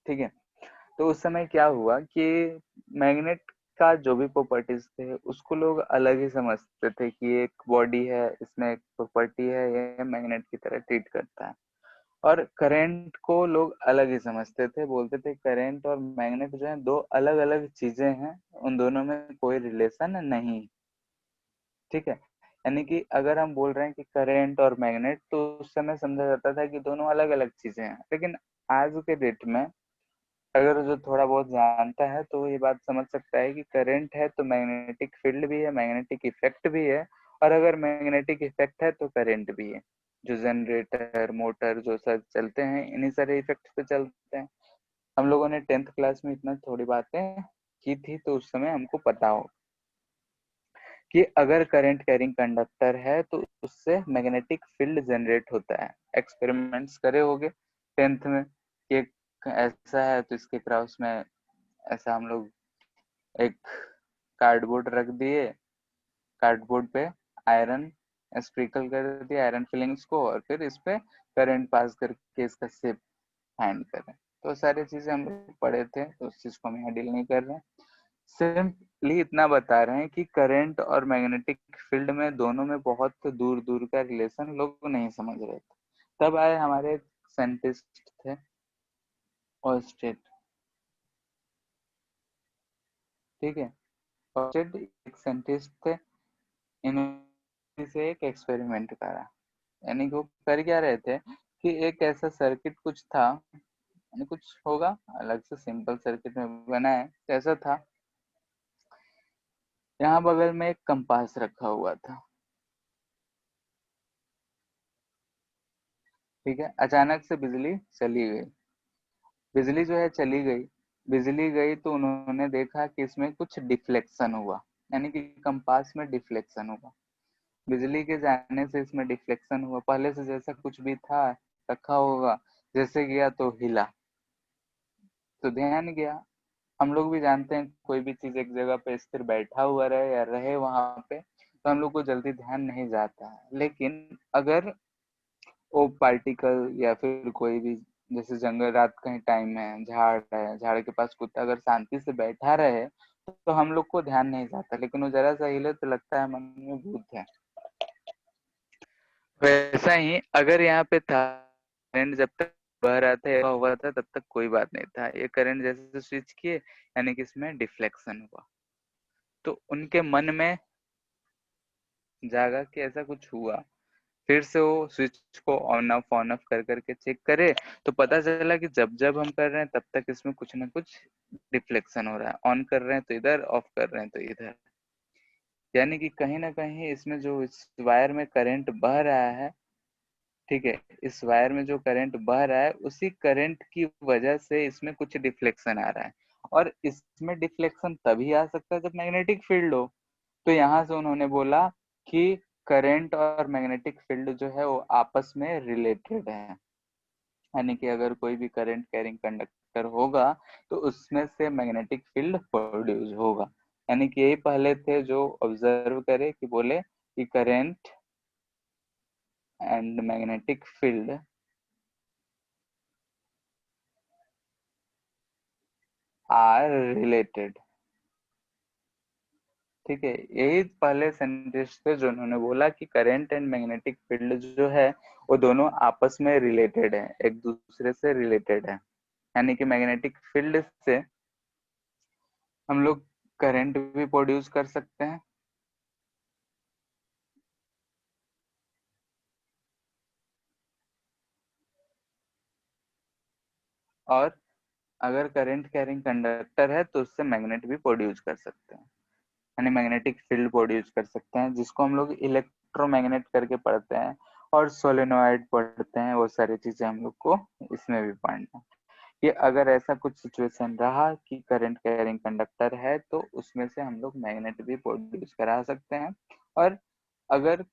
[SPEAKER 1] ठीक है। तो उस समय क्या हुआ कि मैग्नेट का जो भी प्रॉपर्टीज थे उसको लोग अलग ही समझते थे कि एक बॉडी है, इसमें एक प्रॉपर्टी है, ये मैग्नेट की तरह ट्रीट करता है। और करंट को लोग अलग ही समझते थे, बोलते थे करंट और मैग्नेट जो है दो अलग अलग चीजें हैं, उन दोनों में कोई रिलेशन नहीं, ठीक है। यानी कि अगर हम बोल रहे हैं कि करंट और मैग्नेट, तो उस समय समझा जाता था कि दोनों अलग अलग चीजें हैं। लेकिन आज के डेट में अगर जो थोड़ा बहुत जानता है तो ये बात समझ सकता है कि करंट है तो मैग्नेटिक फील्ड भी है, मैग्नेटिक इफेक्ट भी है, और अगर मैग्नेटिक इफेक्ट है तो करंट भी है। जो जनरेटर, मोटर जो सब चलते हैं इन्हीं सारे इफेक्ट पे चलते हैं। हम लोगों ने 10th क्लास में इतना थोड़ी बातें की थी, तो उस समय हमको पता हो कि अगर करंट कैरिंग कंडक्टर है तो उससे मैग्नेटिक फील्ड जनरेट होता है। एक्सपेरिमेंट्स करे होगे 10th में कि ऐसा है तो इसके क्रॉस में ऐसा हम लोग एक कार्डबोर्ड रख दिए, कार्डबोर्ड पे आयरन स्प्रिंकल कर दिया, आयरन फिलिंग्स को, और फिर इस पे करंट पास करके इसका शेप फाइंड करें। तो सारी चीजें हम लोग पढ़े थे, तो उस चीज को हम यहाँ डील नहीं कर रहे हैं। सिंपली इतना बता रहे हैं कि करंट और मैग्नेटिक फील्ड में दोनों में बहुत दूर दूर का रिलेशन लोग नहीं समझ रहे थे। तब आए हमारे साइंटिस्ट थे ऑस्टेड, ठीक है। ऑस्टेड एक साइंटिस्ट थे, इन्होंने से एक एक्सपेरिमेंट करा। यानी कि वो कर क्या रहे थे कि एक ऐसा सर्किट कुछ था, यानी कुछ होगा अलग से सिंपल सर्किट में बना है, कैसा था, यहाँ बगल में एक कंपास रखा हुआ था, ठीक है। अचानक से बिजली चली गई, बिजली जो है चली गई, बिजली गई तो उन्होंने देखा कि इसमें कुछ डिफ्लेक्शन हुआ, यानी कि कंपास में डिफ्लेक्शन हुआ। बिजली के जाने से इसमें डिफ्लेक्शन हुआ, पहले से जैसा कुछ भी था रखा होगा, जैसे गया तो हिला, तो ध्यान गया। हम लोग भी जानते हैं कोई भी चीज एक जगह पे स्थिर बैठा हुआ रहे या रहे वहां पे तो हम लोग को जल्दी ध्यान नहीं जाता है, लेकिन अगर वो पार्टिकल या फिर कोई भी, जैसे जंगल रात का ही टाइम है, झाड़ है, झाड़ के पास कुत्ता अगर शांति से बैठा रहे तो हम लोग को ध्यान नहीं जाता, लेकिन वो जरा सा हिले तो लगता है मन में भूत है। वैसा ही अगर यहाँ पे था, करंट जब तक बह रहा था या हुआ था तब तक कोई बात नहीं था, ये करंट जैसे स्विच किए यानी कि इसमें डिफ्लेक्शन हुआ, तो उनके मन में जागा कि ऐसा कुछ हुआ। फिर से वो स्विच को ऑन ऑफ कर करके चेक करे तो पता चला कि जब जब हम कर रहे हैं तब तक इसमें कुछ ना कुछ डिफ्लेक्शन हो रहा है, ऑन कर रहे हैं तो इधर, ऑफ कर रहे हैं तो इधर, यानी कि कहीं ना कहीं इसमें जो इस वायर में करंट बह रहा है, ठीक है, इस वायर में जो करंट बह रहा है उसी करंट की वजह से इसमें कुछ डिफ्लेक्शन आ रहा है, और इसमें डिफ्लेक्शन तभी आ सकता है जब मैग्नेटिक फील्ड हो। तो यहाँ से उन्होंने बोला कि करंट और मैग्नेटिक फील्ड जो है वो आपस में रिलेटेड है, यानी कि अगर कोई भी करंट कैरिंग कंडक्टर होगा तो उसमें से मैग्नेटिक फील्ड प्रोड्यूस होगा। यानी कि यही पहले थे जो ऑब्जर्व करे कि बोले कि current and magnetic field are related, ठीक है। यही पहले साइंटिस्ट थे जो उन्होंने बोला कि करंट एंड मैग्नेटिक फील्ड जो है वो दोनों आपस में रिलेटेड है, एक दूसरे से रिलेटेड है। यानी कि मैग्नेटिक फील्ड से हम लोग करंट भी प्रोड्यूस कर सकते हैं, और अगर करंट कैरिंग कंडक्टर है तो उससे मैग्नेट भी प्रोड्यूस कर सकते हैं, यानी मैग्नेटिक फील्ड प्रोड्यूस कर सकते हैं, जिसको हम लोग इलेक्ट्रोमैग्नेट करके पढ़ते हैं, और सोलेनोइड पढ़ते हैं, वो सारी चीजें हम लोग को इसमें भी पढ़ना है कि अगर ऐसा कुछ सिचुएशन रहा कि करंट कैरिंग कंडक्टर है तो उसमें से हम लोग मैग्नेट भी प्रोड्यूस करा सकते हैं, और अगर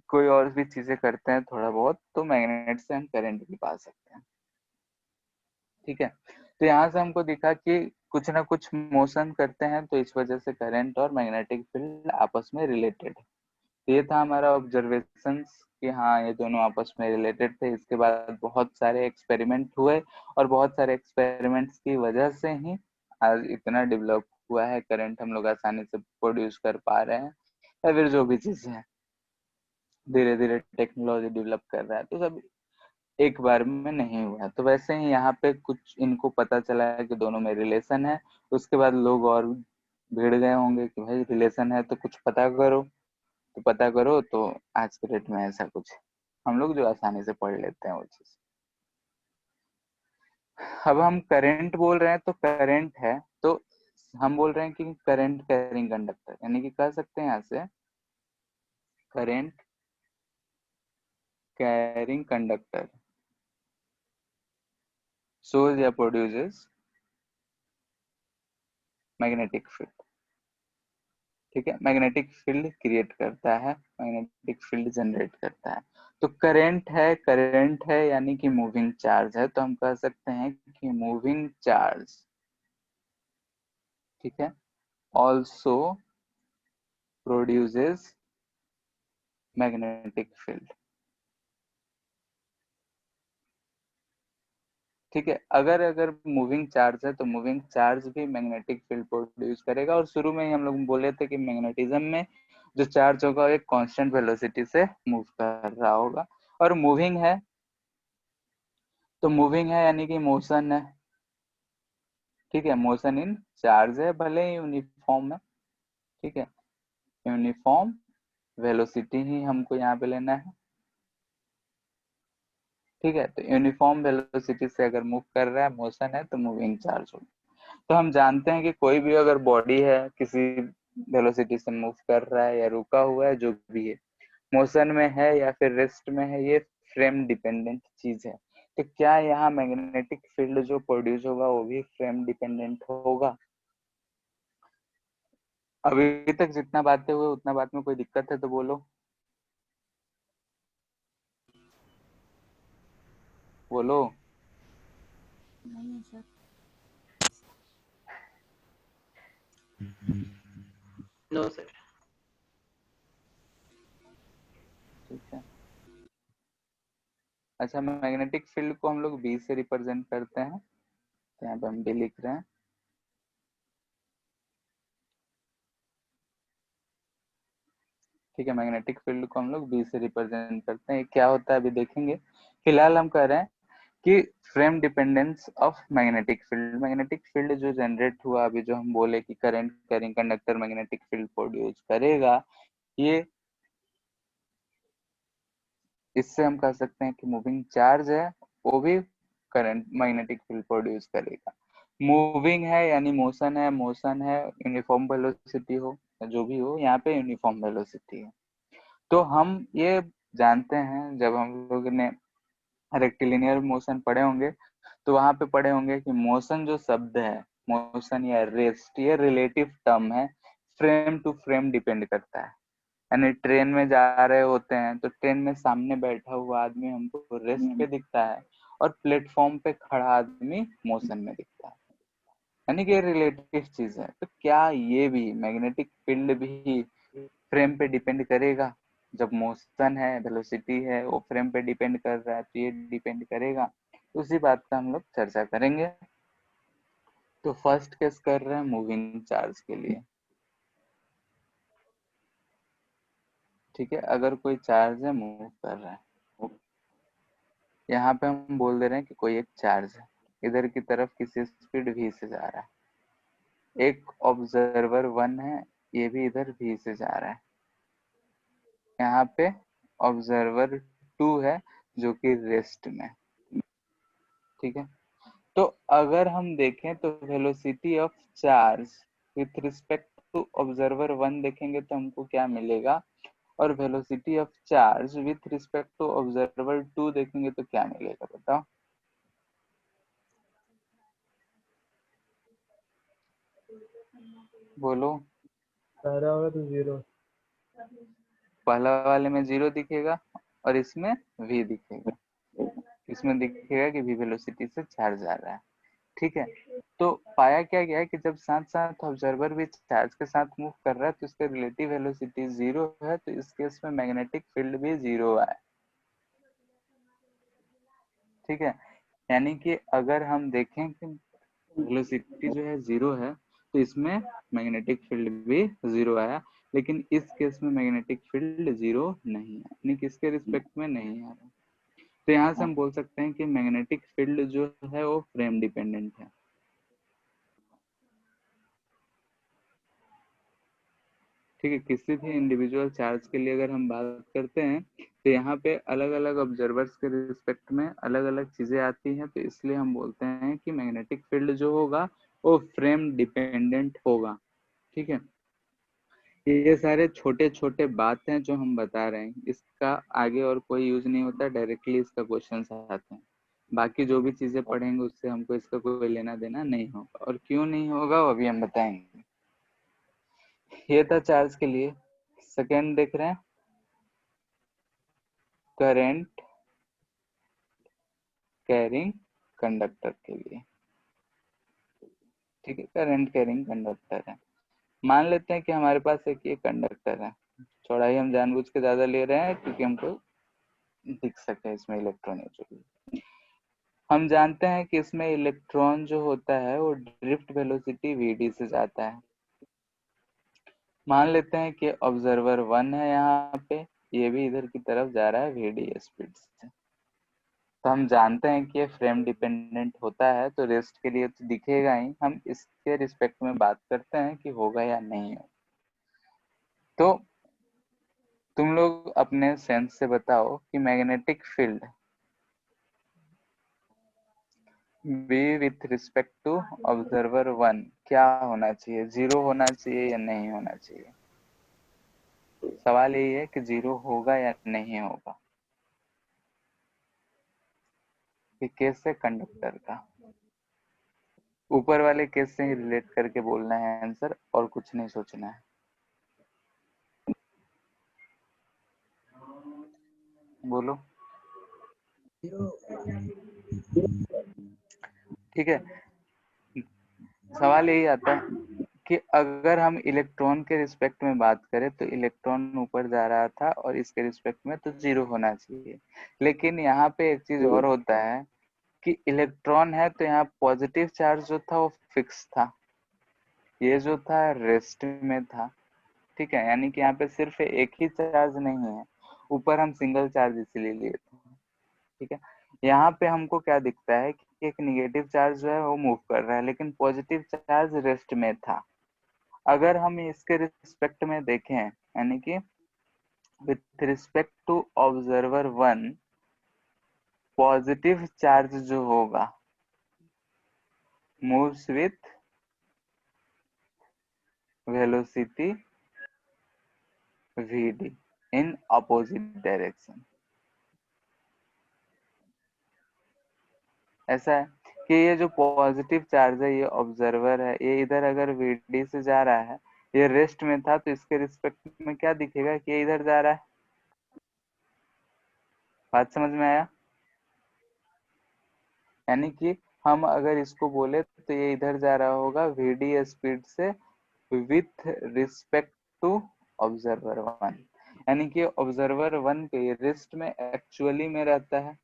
[SPEAKER 1] कोई और भी चीजें करते हैं थोड़ा बहुत तो मैग्नेट से हम करंट भी पा सकते हैं, ठीक है। तो यहाँ से हमको दिखा कि कुछ ना कुछ मोशन करते हैं तो इस वजह से करंट और मैग्नेटिक फील्ड आपस में रिलेटेड है। तो ये था हमारा ऑब्जर्वेशन कि हाँ ये दोनों आपस में रिलेटेड थे। इसके बाद बहुत सारे एक्सपेरिमेंट हुए और बहुत सारे एक्सपेरिमेंट्स की वजह से ही आज इतना डेवलप हुआ है, करंट हम लोग आसानी से प्रोड्यूस कर पा रहे हैं, या फिर जो भी चीजें हैं धीरे धीरे टेक्नोलॉजी डेवलप कर रहा है, तो सब एक बार में नहीं हुआ। तो वैसे ही यहाँ पे कुछ इनको पता चला है कि दोनों में रिलेशन है, उसके बाद लोग और भिड़ गए होंगे कि भाई रिलेशन है तो कुछ पता करो, तो पता करो, तो आज के डेट में ऐसा कुछ हम लोग जो आसानी से पढ़ लेते हैं वो चीज। अब हम करंट बोल रहे हैं तो करंट है, तो हम बोल रहे हैं कि करंट कैरिंग कंडक्टर, यानी कि कह सकते हैं यहाँ से करंट कैरिंग कंडक्टर shows या प्रोड्यूसेस मैग्नेटिक फील्ड, ठीक है। मैग्नेटिक फील्ड क्रिएट करता है, मैग्नेटिक फील्ड जनरेट करता है। तो करंट है यानी कि मूविंग चार्ज है, तो हम कह सकते हैं कि मूविंग चार्ज, ठीक है, ऑल्सो प्रोड्यूसेस मैग्नेटिक फील्ड, ठीक है। अगर अगर मूविंग चार्ज है तो मूविंग चार्ज भी मैग्नेटिक फील्ड प्रोड्यूस करेगा। और शुरू में ही हम लोग बोले थे कि मैग्नेटिज्म में जो चार्ज होगा एक कांस्टेंट वेलोसिटी से मूव कर रहा होगा। और मूविंग है तो मूविंग है यानी कि मोशन है। ठीक है, मोशन इन चार्ज है, भले ही यूनिफॉर्म है। ठीक है, यूनिफॉर्म वेलोसिटी ही हमको यहाँ पे लेना है। ठीक है, तो यूनिफॉर्म वेलोसिटी से अगर मूव कर रहा है, मोशन है, तो मूविंग चार्ज होगा। तो हम जानते हैं कि कोई भी अगर बॉडी है किसी वेलोसिटी से मूव कर रहा है या रुका हुआ है, जो भी है, मोशन में है या फिर रेस्ट में है, ये फ्रेम डिपेंडेंट चीज है। तो क्या यहाँ मैग्नेटिक फील्ड जो प्रोड्यूस होगा वो भी फ्रेम डिपेंडेंट होगा? अभी तक जितना बातें हुए उतना बात में कोई दिक्कत है तो बोलो, बोलो।
[SPEAKER 3] नहीं है सर।
[SPEAKER 2] No sir.
[SPEAKER 1] ठीक है। अच्छा, मैग्नेटिक फील्ड को हम लोग बी से रिप्रेजेंट करते हैं, तो यहाँ पे हम बी लिख रहे हैं। ठीक है, मैग्नेटिक फील्ड को हम लोग बी से रिप्रेजेंट करते हैं। क्या होता है अभी देखेंगे। फिलहाल हम कह रहे हैं कि frame dependence of magnetic field, magnetic field जो जनरेट हुआ अभी, जो हम बोले कि current carrying conductor magnetic field produce करेगा, ये इससे हम कह सकते हैं कि मूविंग चार्ज है, वो भी करंट मैग्नेटिक फील्ड प्रोड्यूस करेगा। मूविंग है यानी मोशन है, मोशन है यूनिफॉर्म वेलोसिटी हो, जो भी हो, यहाँ पे यूनिफॉर्म वेलोसिटी है। तो हम ये जानते हैं, जब हम लोग ने रेक्टिलिनियर मोशन पढ़े होंगे तो वहां पे पढ़े होंगे कि मोशन जो शब्द है, मोशन या रेस्ट, ये रिलेटिव टर्म है, फ्रेम टू फ्रेम डिपेंड करता है। यानी ट्रेन में जा रहे होते हैं तो ट्रेन में सामने बैठा हुआ आदमी हमको रेस्ट पे दिखता है और प्लेटफॉर्म पे खड़ा आदमी मोशन में दिखता है, यानी कि रिलेटिव चीज है। तो क्या ये भी मैग्नेटिक फील्ड भी फ्रेम पे डिपेंड करेगा? जब मोशन है, वेलोसिटी है, वो फ्रेम पे डिपेंड कर रहा है, तो ये डिपेंड करेगा। उसी बात का हम लोग चर्चा करेंगे। तो फर्स्ट केस कर रहे हैं मूविंग चार्ज के लिए। ठीक है, अगर कोई चार्ज है मूव कर रहा है, यहाँ पे हम बोल दे रहे हैं कि कोई एक चार्ज है, इधर की तरफ किसी स्पीड v से जा रहा है। एक ऑब्जर्वर 1 है, ये भी इधर v से जा रहा है। यहाँ पे ऑब्जर्वर 2 है जो कि रेस्ट में। ठीक है, तो अगर हम देखें तो velocity of charge with respect to observer 1 देखेंगे तो हमको क्या मिलेगा, और velocity of charge with respect to observer 2 देखेंगे तो क्या मिलेगा, बताओ। बोलो।
[SPEAKER 2] पहला होगा तो 0।
[SPEAKER 1] पहला वाले में 0 दिखेगा और इसमें v दिखेगा। इसमें दिखेगा कि v वेलोसिटी से चार्ज आ रहा है। ठीक है, तो पाया क्या गया है कि जब साथ साथ ऑब्जर्वर भी चार्ज के साथ मूव कर रहा है तो इसका रिलेटिव वेलोसिटी 0 है, तो इस केस में मैग्नेटिक फील्ड भी 0 है। ठीक है, यानी कि अगर हम देखें कि वेलोसिटी जो है 0 है तो इसमें मैग्नेटिक फील्ड भी 0 आया, लेकिन इस केस में मैग्नेटिक फील्ड 0 नहीं है, यानी कि इसके रिस्पेक्ट में नहीं आ रहा। तो यहाँ से हम बोल सकते हैं कि मैग्नेटिक फील्ड जो है वो फ्रेम डिपेंडेंट है। ठीक है, किसी भी इंडिविजुअल चार्ज के लिए अगर हम बात करते हैं तो यहाँ पे अलग अलग ऑब्जर्वर्स के रिस्पेक्ट में अलग अलग चीजें आती हैं, तो इसलिए हम बोलते हैं कि मैग्नेटिक फील्ड जो होगा वो फ्रेम डिपेंडेंट होगा। ठीक है, ये सारे छोटे छोटे बात हैं जो हम बता रहे हैं, इसका आगे और कोई यूज नहीं होता, डायरेक्टली इसका क्वेश्चन आते हैं। बाकी जो भी चीजें पढ़ेंगे उससे हमको इसका कोई लेना देना नहीं होगा, और क्यों नहीं होगा वो अभी हम बताएंगे। ये था चार्ज के लिए। सेकेंड देख रहे हैं, करंट कैरिंग कंडक्टर के लिए। ठीक है, करंट कैरिंग कंडक्टर है। मान लेते हैं कि हमारे पास एक ये कंडक्टर है, चौड़ाई हम जानबूझ के ज्यादा ले रहे हैं क्योंकि हमको दिख सके इसमें इलेक्ट्रॉन। हम जानते हैं कि इसमें इलेक्ट्रॉन जो होता है वो ड्रिफ्ट वेलोसिटी vd से जाता है। मान लेते हैं कि ऑब्जर्वर 1 है यहाँ पे, ये भी इधर की तरफ जा रहा है vd स्पीड से। तो हम जानते हैं कि ये फ्रेम डिपेंडेंट होता है, तो रेस्ट के लिए तो दिखेगा ही। हम इसके रिस्पेक्ट में बात करते हैं कि होगा या नहीं होगा। तो तुम लोग अपने सेंस से बताओ कि magnetic field B with respect to observer 1 क्या होना चाहिए, 0 होना चाहिए या नहीं होना चाहिए। सवाल यही है कि 0 होगा या नहीं होगा। कि केस से कंडक्टर का ऊपर वाले केस से ही रिलेट करके बोलना है आंसर, और कुछ नहीं सोचना है। बोलो। ठीक है, सवाल यही आता है कि अगर हम इलेक्ट्रॉन के रिस्पेक्ट में बात करें तो इलेक्ट्रॉन ऊपर जा रहा था और इसके रिस्पेक्ट में तो 0 होना चाहिए। लेकिन यहाँ पे एक चीज और होता है कि इलेक्ट्रॉन है तो यहाँ पॉजिटिव चार्ज जो था वो फिक्स था, ये जो था रेस्ट में था। ठीक है, यानी कि यहाँ पे सिर्फ एक ही चार्ज नहीं है, ऊपर हम सिंगल चार्ज इसीलिए लिए थे। ठीक है, यहाँ पे हमको क्या दिखता है कि एक निगेटिव चार्ज जो है वो मूव कर रहा है, लेकिन पॉजिटिव चार्ज रेस्ट में था। अगर हम इसके रिस्पेक्ट में देखें, यानी कि with respect to observer 1, positive charge जो होगा moves with velocity vd in opposite direction. ऐसा है कि ये जो पॉजिटिव चार्ज है, ये ऑब्जर्वर है, ये इधर अगर vd से जा रहा है, ये रेस्ट में था, तो इसके रिस्पेक्ट में क्या दिखेगा कि ये इधर जा रहा है। बात समझ में आया? यानी कि हम अगर इसको बोले तो ये इधर जा रहा होगा vd स्पीड से विथ रिस्पेक्ट टू ऑब्जर्वर 1, यानी कि ऑब्जर्वर 1 के रिस्ट में एक्चुअली में रहता है,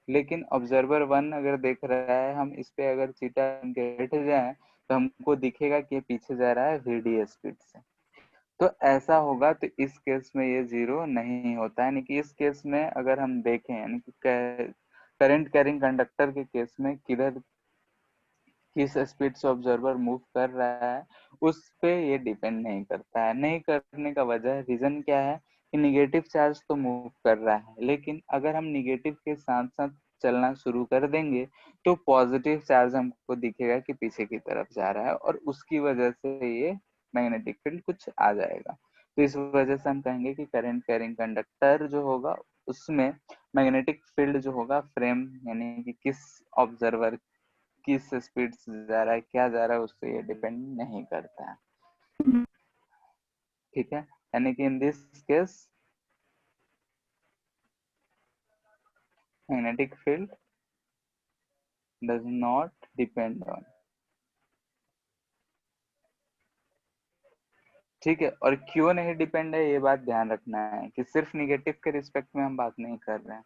[SPEAKER 1] लेकिन ऑब्जर्वर 1 अगर देख रहा है, हम इस पे अगर चीटा के बैठ जाए तो हमको दिखेगा कि ये पीछे जा रहा है vd स्पीड से। तो ऐसा होगा, तो इस केस में ये 0 नहीं होता है। यानी कि इस केस में अगर हम देखें, यानी कि करंट कैरिंग कंडक्टर के केस में किधर किस स्पीड से ऑब्जर्वर मूव कर रहा है उस पे ये डिपेंड नहीं करता है। नहीं करने का वजह रीजन क्या है कि निगेटिव चार्ज तो मूव कर रहा है, लेकिन अगर हम निगेटिव के साथ साथ चलना शुरू कर देंगे तो पॉजिटिव चार्ज हमको दिखेगा कि पीछे की तरफ जा रहा है, और उसकी वजह से ये मैग्नेटिक फील्ड कुछ आ जाएगा। तो इस वजह से हम कहेंगे कि करंट कैरिंग कंडक्टर जो होगा उसमें मैग्नेटिक फील्ड जो होगा फ्रेम, यानी कि किस ऑब्जर्वर किस स्पीड से जा रहा है, क्या जा रहा है, उससे ये डिपेंड नहीं करता है। ठीक है, यानी कि in this case magnetic field does not depend on. ठीक है, और क्यों नहीं डिपेंड है ये बात ध्यान रखना है कि सिर्फ निगेटिव के रिस्पेक्ट में हम बात नहीं कर रहे हैं,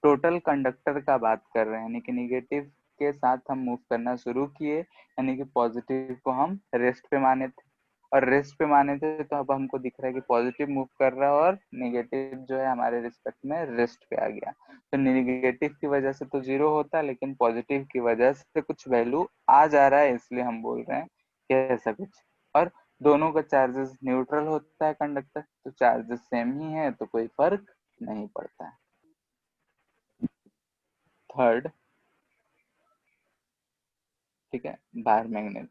[SPEAKER 1] टोटल कंडक्टर का बात कर रहे हैं। यानी कि निगेटिव के साथ हम मूव करना शुरू किए, यानी कि पॉजिटिव को हम रेस्ट पे माने थे, और रेस्ट पे माने थे तो अब हमको दिख रहा है कि पॉजिटिव मूव कर रहा है और निगेटिव जो है हमारे रिस्पेक्ट में रेस्ट पे आ गया। तो निगेटिव की वजह से तो 0 होता है, लेकिन पॉजिटिव की वजह से कुछ वैल्यू आ जा रहा है, इसलिए हम बोल रहे हैं कि ऐसा कुछ। और दोनों का चार्जेस न्यूट्रल होता है कंडक्टर, तो चार्जेस सेम ही है तो कोई फर्क नहीं पड़ता है। थर्ड, ठीक है, बार मैग्नेट,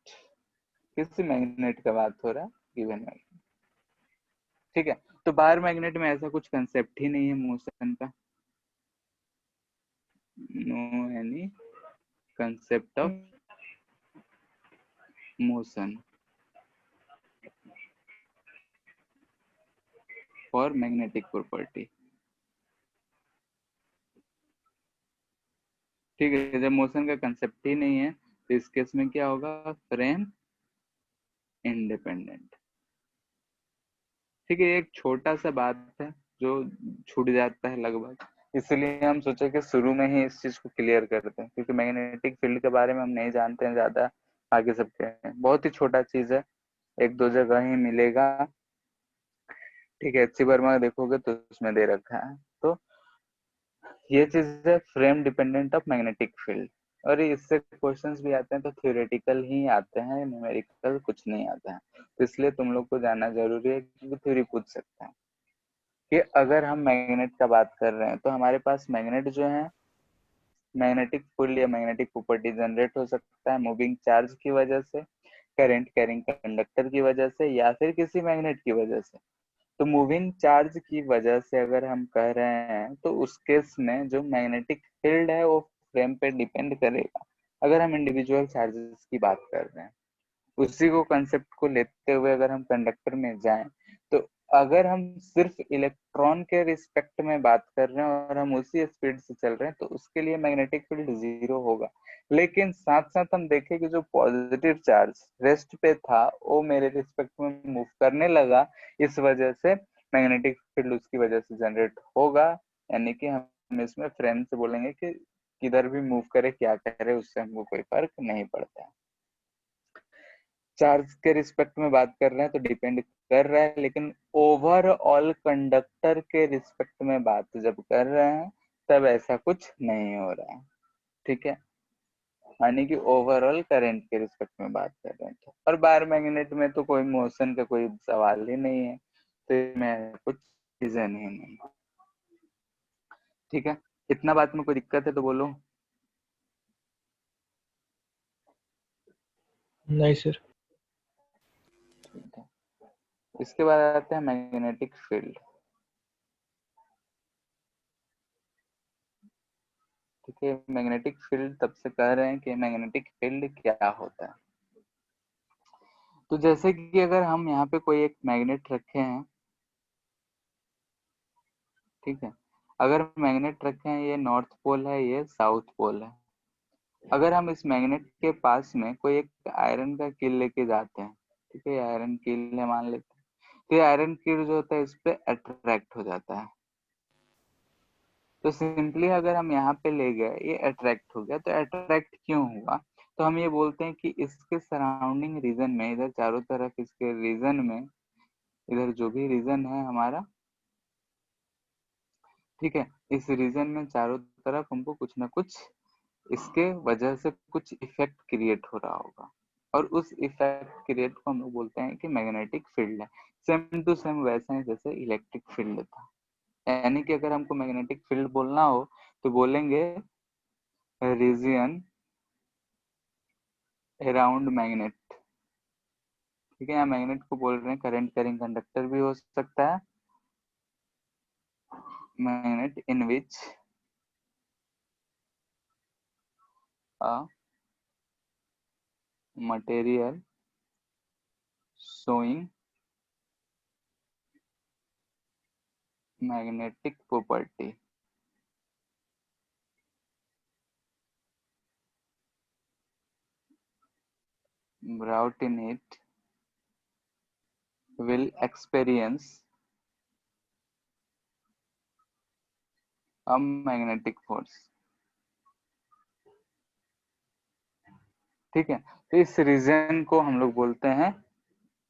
[SPEAKER 1] किसी मैग्नेट का बात हो रहा है, गिवन मैग्नेट। ठीक है, तो बार मैग्नेट में ऐसा कुछ कंसेप्ट ही नहीं है मोशन का, no any concept of motion for magnetic property. ठीक है, जब मोशन का कंसेप्ट ही नहीं है तो इस केस में क्या होगा, फ्रेम इंडिपेंडेंट। ठीक है, एक छोटा सा बात है जो छूट जाता है लगभग, इसलिए हम सोचे कि शुरू में ही इस चीज को क्लियर करते हैं, क्योंकि मैग्नेटिक फील्ड के बारे में हम नहीं जानते हैं ज्यादा आगे सबके। बहुत ही छोटा चीज है, एक दो जगह ही मिलेगा। ठीक है, एचसी वर्मा देखोगे तो उसमें दे रखा है। तो ये चीज है frame dependent of magnetic field. और इससे क्वेश्चंस भी आते हैं तो थ्योरेटिकल ही आते हैं, न्यूमेरिकल कुछ नहीं आता है। तो इसलिए तुम लोग को जानना जरूरी है, क्योंकि थ्योरी पूछ सकता है कि अगर हम मैग्नेट का बात कर रहे हैं तो हमारे पास मैग्नेट जो है, मैग्नेटिक फील्ड या मैग्नेटिक प्रॉपर्टी जनरेट हो सकता है मूविंग चार्ज की वजह से, करंट कैरिंग कंडक्टर की वजह से, या फिर किसी मैग्नेट की वजह से। तो मूविंग चार्ज की वजह से अगर हम कह रहे हैं तो उस केस में जो मैग्नेटिक फील्ड है वो फ्रेम पे डिपेंड करेगा। अगर हम इंडिविजुअल चार्जेस की बात कर रहे हैं, उसी को कंसेप्ट को लेते हुए अगर हम कंडक्टर में जाएं, तो अगर हम सिर्फ इलेक्ट्रॉन के रिस्पेक्ट में बात कर रहे हैं और हम उसी स्पीड से चल रहे हैं तो उसके लिए मैग्नेटिक फील्ड 0 होगा। लेकिन साथ साथ हम देखें कि जो पॉजिटिव चार्ज रेस्ट पे था वो मेरे रिस्पेक्ट में मूव करने लगा, इस वजह से मैग्नेटिक फील्ड उसकी वजह से जनरेट होगा। यानी कि हम इसमें फ्रेम से बोलेंगे कि किधर भी मूव करे क्या करे उससे हमको कोई फर्क नहीं पड़ता है। चार्ज के रिस्पेक्ट में बात कर रहे हैं तो डिपेंड कर रहा है, लेकिन ओवरऑल कंडक्टर के रिस्पेक्ट में बात जब कर रहे हैं तब ऐसा कुछ नहीं हो रहा है। ठीक है, यानी कि ओवरऑल करंट के रिस्पेक्ट में बात कर रहे हैं। तो और बार मैग्नेट में तो कोई मोशन का कोई सवाल ही नहीं है, तो इसमें कुछ रीजन ही नहीं। ठीक है, इतना बात में कोई दिक्कत है तो बोलो।
[SPEAKER 4] नहीं सर।
[SPEAKER 1] ठीक है, इसके बाद आते हैं मैग्नेटिक फील्ड। ठीक है, मैग्नेटिक फील्ड तब से कह रहे हैं कि मैग्नेटिक फील्ड क्या होता है। तो जैसे कि अगर हम यहाँ पे कोई एक मैग्नेट रखे हैं, ठीक है, अगर मैग्नेट रखे हैं, ये नॉर्थ पोल है, ये साउथ पोल है। अगर हम इस मैग्नेट के पास में कोई एक आयरन का कील लेके जाते हैं, ठीक है, आयरन कील है मान लेते हैं, तो ये आयरन कील जो होता है इस पे अट्रैक्ट हो जाता है। तो सिंपली अगर हम यहाँ पे ले गए, ये अट्रैक्ट हो गया, तो अट्रैक्ट क्यों हुआ, तो हम ये बोलते हैं कि इसके सराउंडिंग रीजन में, इधर चारों तरफ इसके रीजन में, इधर जो भी रीजन है हमारा, ठीक है, इस रीजन में चारों तरफ हमको कुछ ना कुछ इसके वजह से कुछ इफेक्ट क्रिएट हो रहा होगा, और उस इफेक्ट क्रिएट को हम लोग बोलते हैं कि मैग्नेटिक फील्ड है। सेम टू सेम वैसा ही जैसे इलेक्ट्रिक फील्ड था। यानी कि अगर हमको मैग्नेटिक फील्ड बोलना हो तो बोलेंगे रीजन अराउंड मैग्नेट। ठीक है, यहाँ मैग्नेट को बोल रहे हैं, करंट कैरिंग कंडक्टर भी हो सकता है, magnet in which a material showing magnetic property brought in it will experience a magnetic force। ठीक है, तो इस रीजन को हम लोग बोलते हैं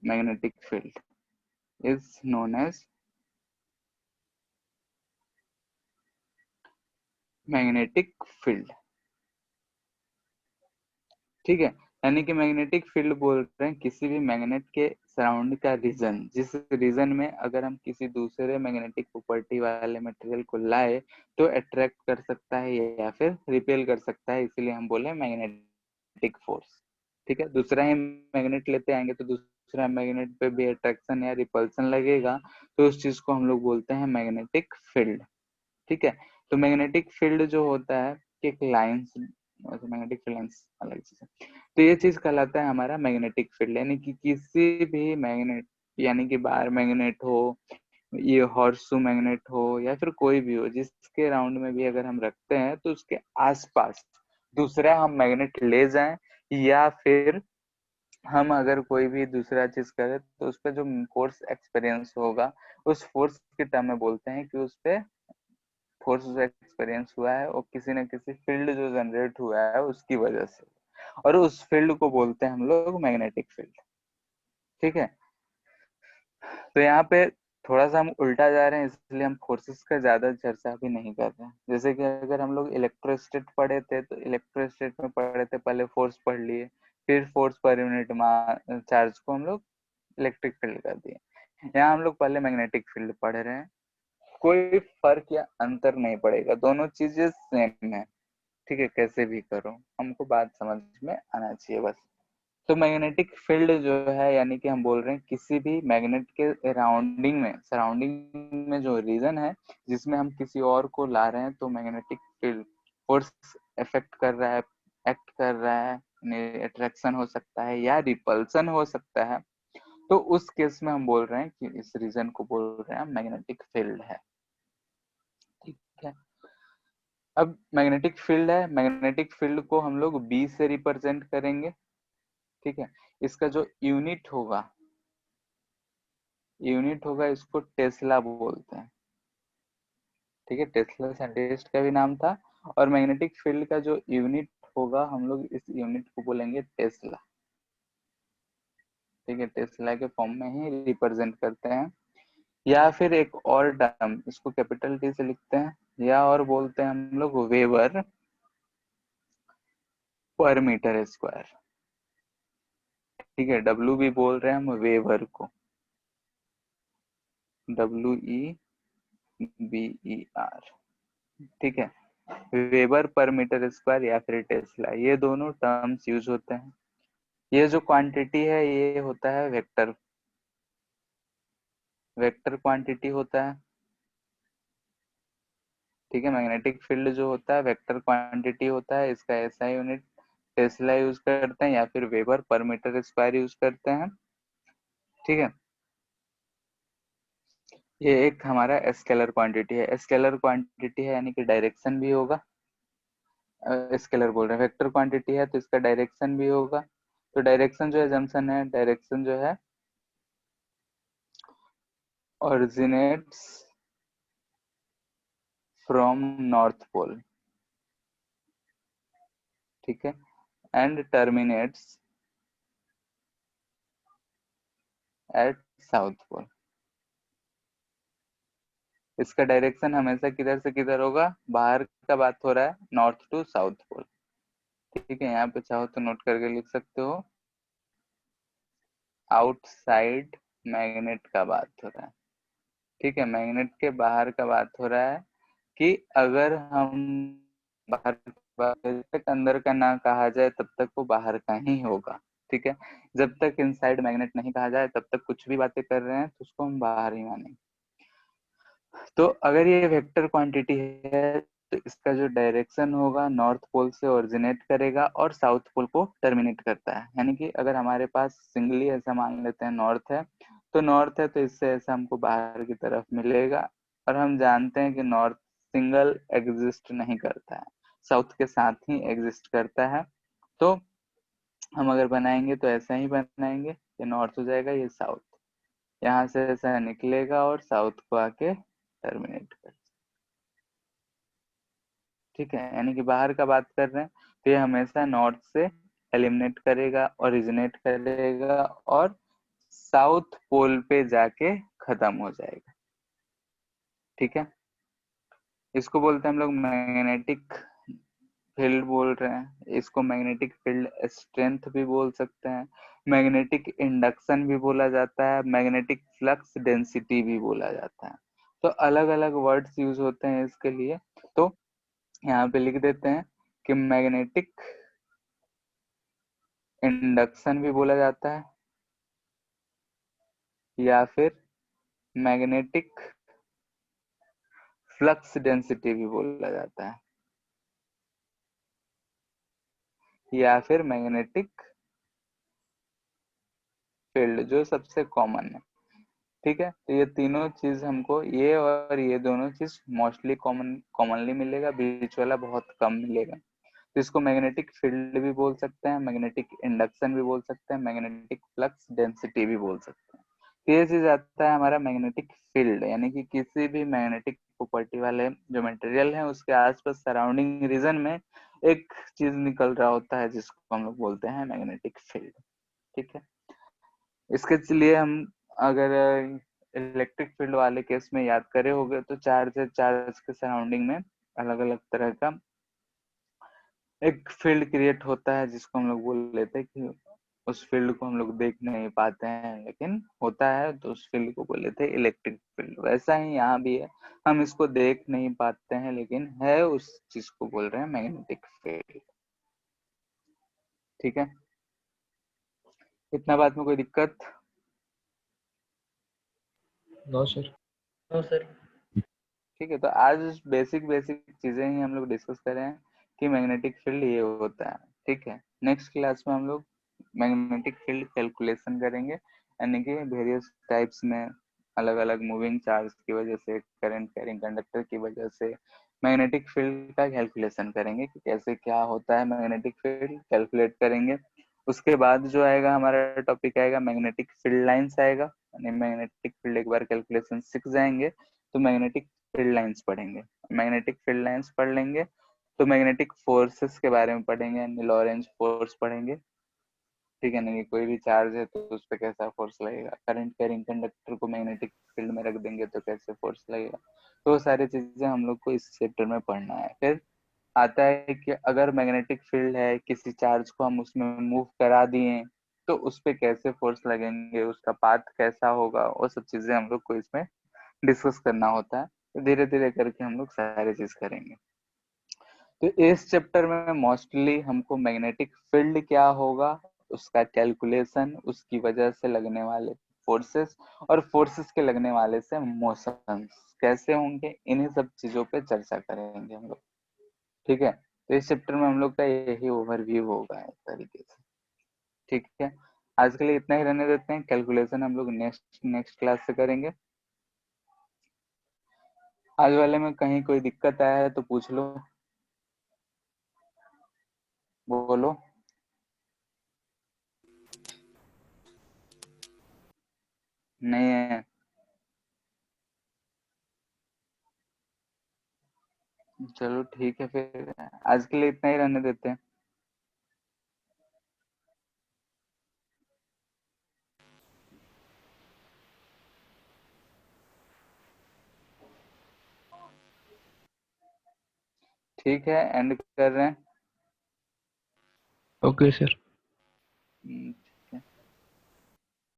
[SPEAKER 1] magnetic field, is known as magnetic field. ठीक है, यानी कि मैग्नेटिक फील्ड बोल रहे हैं किसी भी मैग्नेट के सराउंड का रीजन, जिस रीजन में अगर हम किसी दूसरे मैग्नेटिक प्रॉपर्टी वाले मटेरियल को लाए तो अट्रैक्ट कर सकता है या फिर रिपेल कर सकता है, इसीलिए हम बोले मैग्नेटिक फोर्स। ठीक है, दूसरा ही मैग्नेट लेते आएंगे तो दूसरा मैग्नेट पे भी अट्रैक्शन या रिपल्सन लगेगा, तो उस चीज को हम लोग बोलते हैं मैग्नेटिक फील्ड। ठीक है, तो मैग्नेटिक फील्ड जो होता है एक लाइंस, मैग्नेटिक फील्ड अलग चीज है, तो ये चीज कहलाता है हमारा मैग्नेटिक फील्ड। यानी कि किसी भी मैग्नेट, यानी कि बार मैग्नेट हो, ये हॉर्सू मैग्नेट हो, या फिर कोई भी हो, जिसके राउंड में भी अगर हम रखते हैं तो उसके आसपास दूसरा हम मैग्नेट ले जाएं, या फिर हम अगर कोई भी दूसरा चीज करें तो उस पर जो फोर्स एक्सपीरियंस होगा, उस फोर्स के टर्म में बोलते हैं कि उस पे फोर्स एक्सपीरियंस हुआ है वो किसी न किसी फील्ड जो जनरेट हुआ है उसकी वजह से, और उस फील्ड को बोलते हैं हम लोग मैग्नेटिक फील्ड। ठीक है, तो यहाँ पे थोड़ा सा हम उल्टा जा रहे हैं, इसलिए हम फोर्सेस का ज्यादा चर्चा भी नहीं कर रहे हैं। जैसे कि अगर हम लोग इलेक्ट्रोस्टेट पढ़े थे तो इलेक्ट्रोस्टेट में पढ़े थे, पहले फोर्स पढ़ लिए, फिर फोर्स पर यूनिट चार्ज को हम लोग इलेक्ट्रिक फील्ड कर दिए। यहाँ हम लोग पहले मैग्नेटिक फील्ड पढ़ रहे हैं, कोई फर्क या अंतर नहीं पड़ेगा, दोनों चीजें सेम है। ठीक है, कैसे भी करो हमको बात समझ में आना चाहिए बस। तो मैग्नेटिक फील्ड जो है, यानी कि हम बोल रहे हैं किसी भी मैग्नेट के सराउंडिंग में जो रीजन है जिसमें हम किसी और को ला रहे हैं, तो मैग्नेटिक फील्ड फोर्स इफेक्ट कर रहा है, एक्ट कर रहा है, अट्रैक्शन हो सकता है या रिपल्सन हो सकता है, तो उस केस में हम बोल रहे हैं कि इस रीजन को बोल रहे हैं मैग्नेटिक फील्ड है। ठीक है, अब मैग्नेटिक फील्ड है, मैग्नेटिक फील्ड को हम लोग बी से रिप्रेजेंट करेंगे। ठीक है, इसका जो यूनिट होगा इसको टेस्ला बोलते हैं। ठीक है, टेस्ला साइंटिस्ट का भी नाम था, और मैग्नेटिक फील्ड का जो यूनिट होगा हम लोग इस यूनिट को बोलेंगे टेस्ला। ठीक है, टेस्ला के फॉर्म में ही रिप्रेजेंट करते हैं, या फिर एक और टर्म इसको कैपिटल टी से लिखते हैं, या और बोलते हैं हम लोग वेबर पर मीटर स्क्वायर। ठीक है, डब्ल्यू भी बोल रहे हैं हम वेबर को, WEBER। ठीक है, वेबर पर मीटर स्क्वायर या फिर टेस्ला, ये दोनों टर्म्स यूज होते हैं। ये जो क्वांटिटी है ये होता है वेक्टर क्वांटिटी होता है। ठीक है, मैग्नेटिक फील्ड जो होता है वेक्टर क्वांटिटी होता है, इसका ऐसा यूनिट टेस्ला यूज करते हैं या फिर वेबर पर मीटर स्क्वायर यूज करते हैं। ठीक है, ये एक हमारा स्केलर क्वांटिटी है। स्केलर क्वांटिटी है यानी कि डायरेक्शन भी होगा, स्केलर बोल रहे हैं, वेक्टर क्वांटिटी है तो इसका डायरेक्शन भी होगा। तो डायरेक्शन जो एजम्पशन है, डायरेक्शन जो है originates from north pole। ठीक है, and terminates at south pole. इसका डायरेक्शन हमेशा किधर से किधर होगा, बाहर का बात हो रहा है, नॉर्थ टू साउथ पोल। ठीक है, यहाँ पे चाहो तो नोट करके लिख सकते हो, आउटसाइड मैग्नेट का बात हो रहा है। ठीक है, मैग्नेट के बाहर का बात हो रहा है, कि अगर हम बाहर जब तक अंदर का ना कहा जाए तब तक वो बाहर का ही होगा। ठीक है, जब तक इनसाइड मैग्नेट नहीं कहा जाए तब तक कुछ भी बातें कर रहे हैं तो उसको हम बाहर ही मानेंगे। तो अगर ये वेक्टर क्वांटिटी है तो इसका जो डायरेक्शन होगा नॉर्थ पोल से ओरिजिनेट करेगा और साउथ पोल को टर्मिनेट करता है। यानी कि अगर हमारे पास सिंगली ऐसा मान लेते हैं नॉर्थ है, तो नॉर्थ है तो इससे ऐसा हमको बाहर की तरफ मिलेगा, और हम जानते हैं कि नॉर्थ सिंगल एग्जिस्ट नहीं करता है, साउथ के साथ ही एग्जिस्ट करता है। तो हम अगर बनाएंगे तो ऐसा ही बनाएंगे, ये नॉर्थ हो जाएगा, ये साउथ, यहाँ से ऐसा निकलेगा और साउथ को आके टर्मिनेट कर। ठीक है, यानी कि बाहर का बात कर रहे हैं तो ये हमेशा नॉर्थ से एलिमिनेट करेगा, ओरिजिनेट करेगा और साउथ पोल पे जाके खत्म हो जाएगा। ठीक है, इसको बोलते हैं हम लोग मैग्नेटिक फील्ड बोल रहे हैं, इसको मैग्नेटिक फील्ड स्ट्रेंथ भी बोल सकते हैं, मैग्नेटिक इंडक्शन भी बोला जाता है, मैग्नेटिक फ्लक्स डेंसिटी भी बोला जाता है। तो अलग अलग वर्ड्स यूज होते हैं इसके लिए। तो यहाँ पे लिख देते हैं कि मैग्नेटिक इंडक्शन भी बोला जाता है, या फिर मैग्नेटिक फ्लक्स डेंसिटी भी बोला जाता है, या फिर मैग्नेटिक फील्ड जो सबसे कॉमन है। ठीक है, तो ये तीनों चीज हमको, ये और ये दोनों चीज मोस्टली कॉमनली मिलेगा, बीच वाला बहुत कम मिलेगा। तो इसको मैग्नेटिक फील्ड भी बोल सकते हैं, मैग्नेटिक इंडक्शन भी बोल सकते हैं, मैग्नेटिक फ्लक्स डेंसिटी भी बोल सकते हैं। ये चीज आता है हमारा मैग्नेटिक फील्ड, यानी कि किसी भी मैग्नेटिक प्रॉपर्टी वाले जो मटेरियल है उसके आसपास सराउंडिंग रीजन में एक चीज निकल रहा होता है जिसको हम लोग बोलते हैं मैग्नेटिक फील्ड। ठीक है, इसके लिए हम अगर इलेक्ट्रिक फील्ड वाले केस में याद करे होगे तो चार्ज है, चार्ज के सराउंडिंग में अलग अलग तरह का एक फील्ड क्रिएट होता है जिसको हम लोग बोल लेते हैं कि उस फील्ड को हम लोग देख नहीं पाते हैं लेकिन होता है, तो उस फील्ड को बोल लेते हैं इलेक्ट्रिक फील्ड। वैसा ही यहाँ भी है, हम इसको देख नहीं पाते हैं लेकिन है, उस चीज को बोल रहे हैं मैग्नेटिक फील्ड। ठीक है, इतना बात में कोई दिक्कत?
[SPEAKER 4] No sir.
[SPEAKER 2] No sir.
[SPEAKER 1] ठीक है, तो आज बेसिक बेसिक चीजें ही हम लोग डिस्कस कर रहे हैं कि मैग्नेटिक फील्ड ये होता है। ठीक है, नेक्स्ट क्लास में हम लोग मैग्नेटिक फील्ड कैलकुलेशन करेंगे, यानी कि वेरियस टाइप्स में अलग अलग मूविंग चार्ज की वजह से, करंट कैरिंग कंडक्टर की वजह से मैग्नेटिक फील्ड का कैलकुलेशन करेंगे कि कैसे क्या होता है, मैग्नेटिक फील्ड कैलकुलेट करेंगे। उसके बाद जो आएगा हमारा टॉपिक आएगा मैग्नेटिक फील्ड लाइंस आएगा, यानी मैग्नेटिक फील्ड एक बार कैलकुलेशन सीख जाएंगे तो मैग्नेटिक फील्ड लाइंस पढ़ेंगे। मैग्नेटिक फील्ड लाइंस पढ़ लेंगे तो मैग्नेटिक फोर्सेस के बारे में पढ़ेंगे, यानी लॉरेंज फोर्स पढ़ेंगे। ठीक है, नहीं कोई भी चार्ज है तो उस पर कैसा फोर्स लगेगा, करंट कैरिंग कंडक्टर को मैग्नेटिक फील्ड में रख देंगे तो कैसे फोर्स लगेगा, तो वो सारी चीजें हम लोग को इस चैप्टर में पढ़ना है। फिर आता है कि अगर मैग्नेटिक फील्ड है, किसी चार्ज को हम उसमें मूव करा दिए तो उस पर कैसे फोर्स लगेंगे, उसका पाथ कैसा होगा, वो सब चीजें हम लोग को इसमें डिस्कस करना होता है। तो धीरे धीरे करके हम लोग सारी चीज करेंगे। तो इस चैप्टर में मोस्टली हमको मैग्नेटिक फील्ड क्या होगा, उसका कैलकुलेशन, उसकी वजह से लगने वाले फोर्सेस और फोर्सेस के लगने वाले से मोशंस कैसे होंगे, इन्हीं सब चीजों पे चर्चा करेंगे हम लोग। ठीक है, तो इस चैप्टर में हम लोग का यही ओवरव्यू होगा एक तरीके से। ठीक है, आज के लिए इतना ही रहने देते हैं, कैलकुलेशन हम लोग नेक्स्ट नेक्स्ट क्लास से करेंगे। आज वाले में कहीं कोई दिक्कत आया है तो पूछ लो, बोलो। नहीं है, चलो ठीक है, फिर आज के लिए इतना ही रहने देते हैं। ठीक है, एंड कर रहे हैं।
[SPEAKER 4] Okay sir.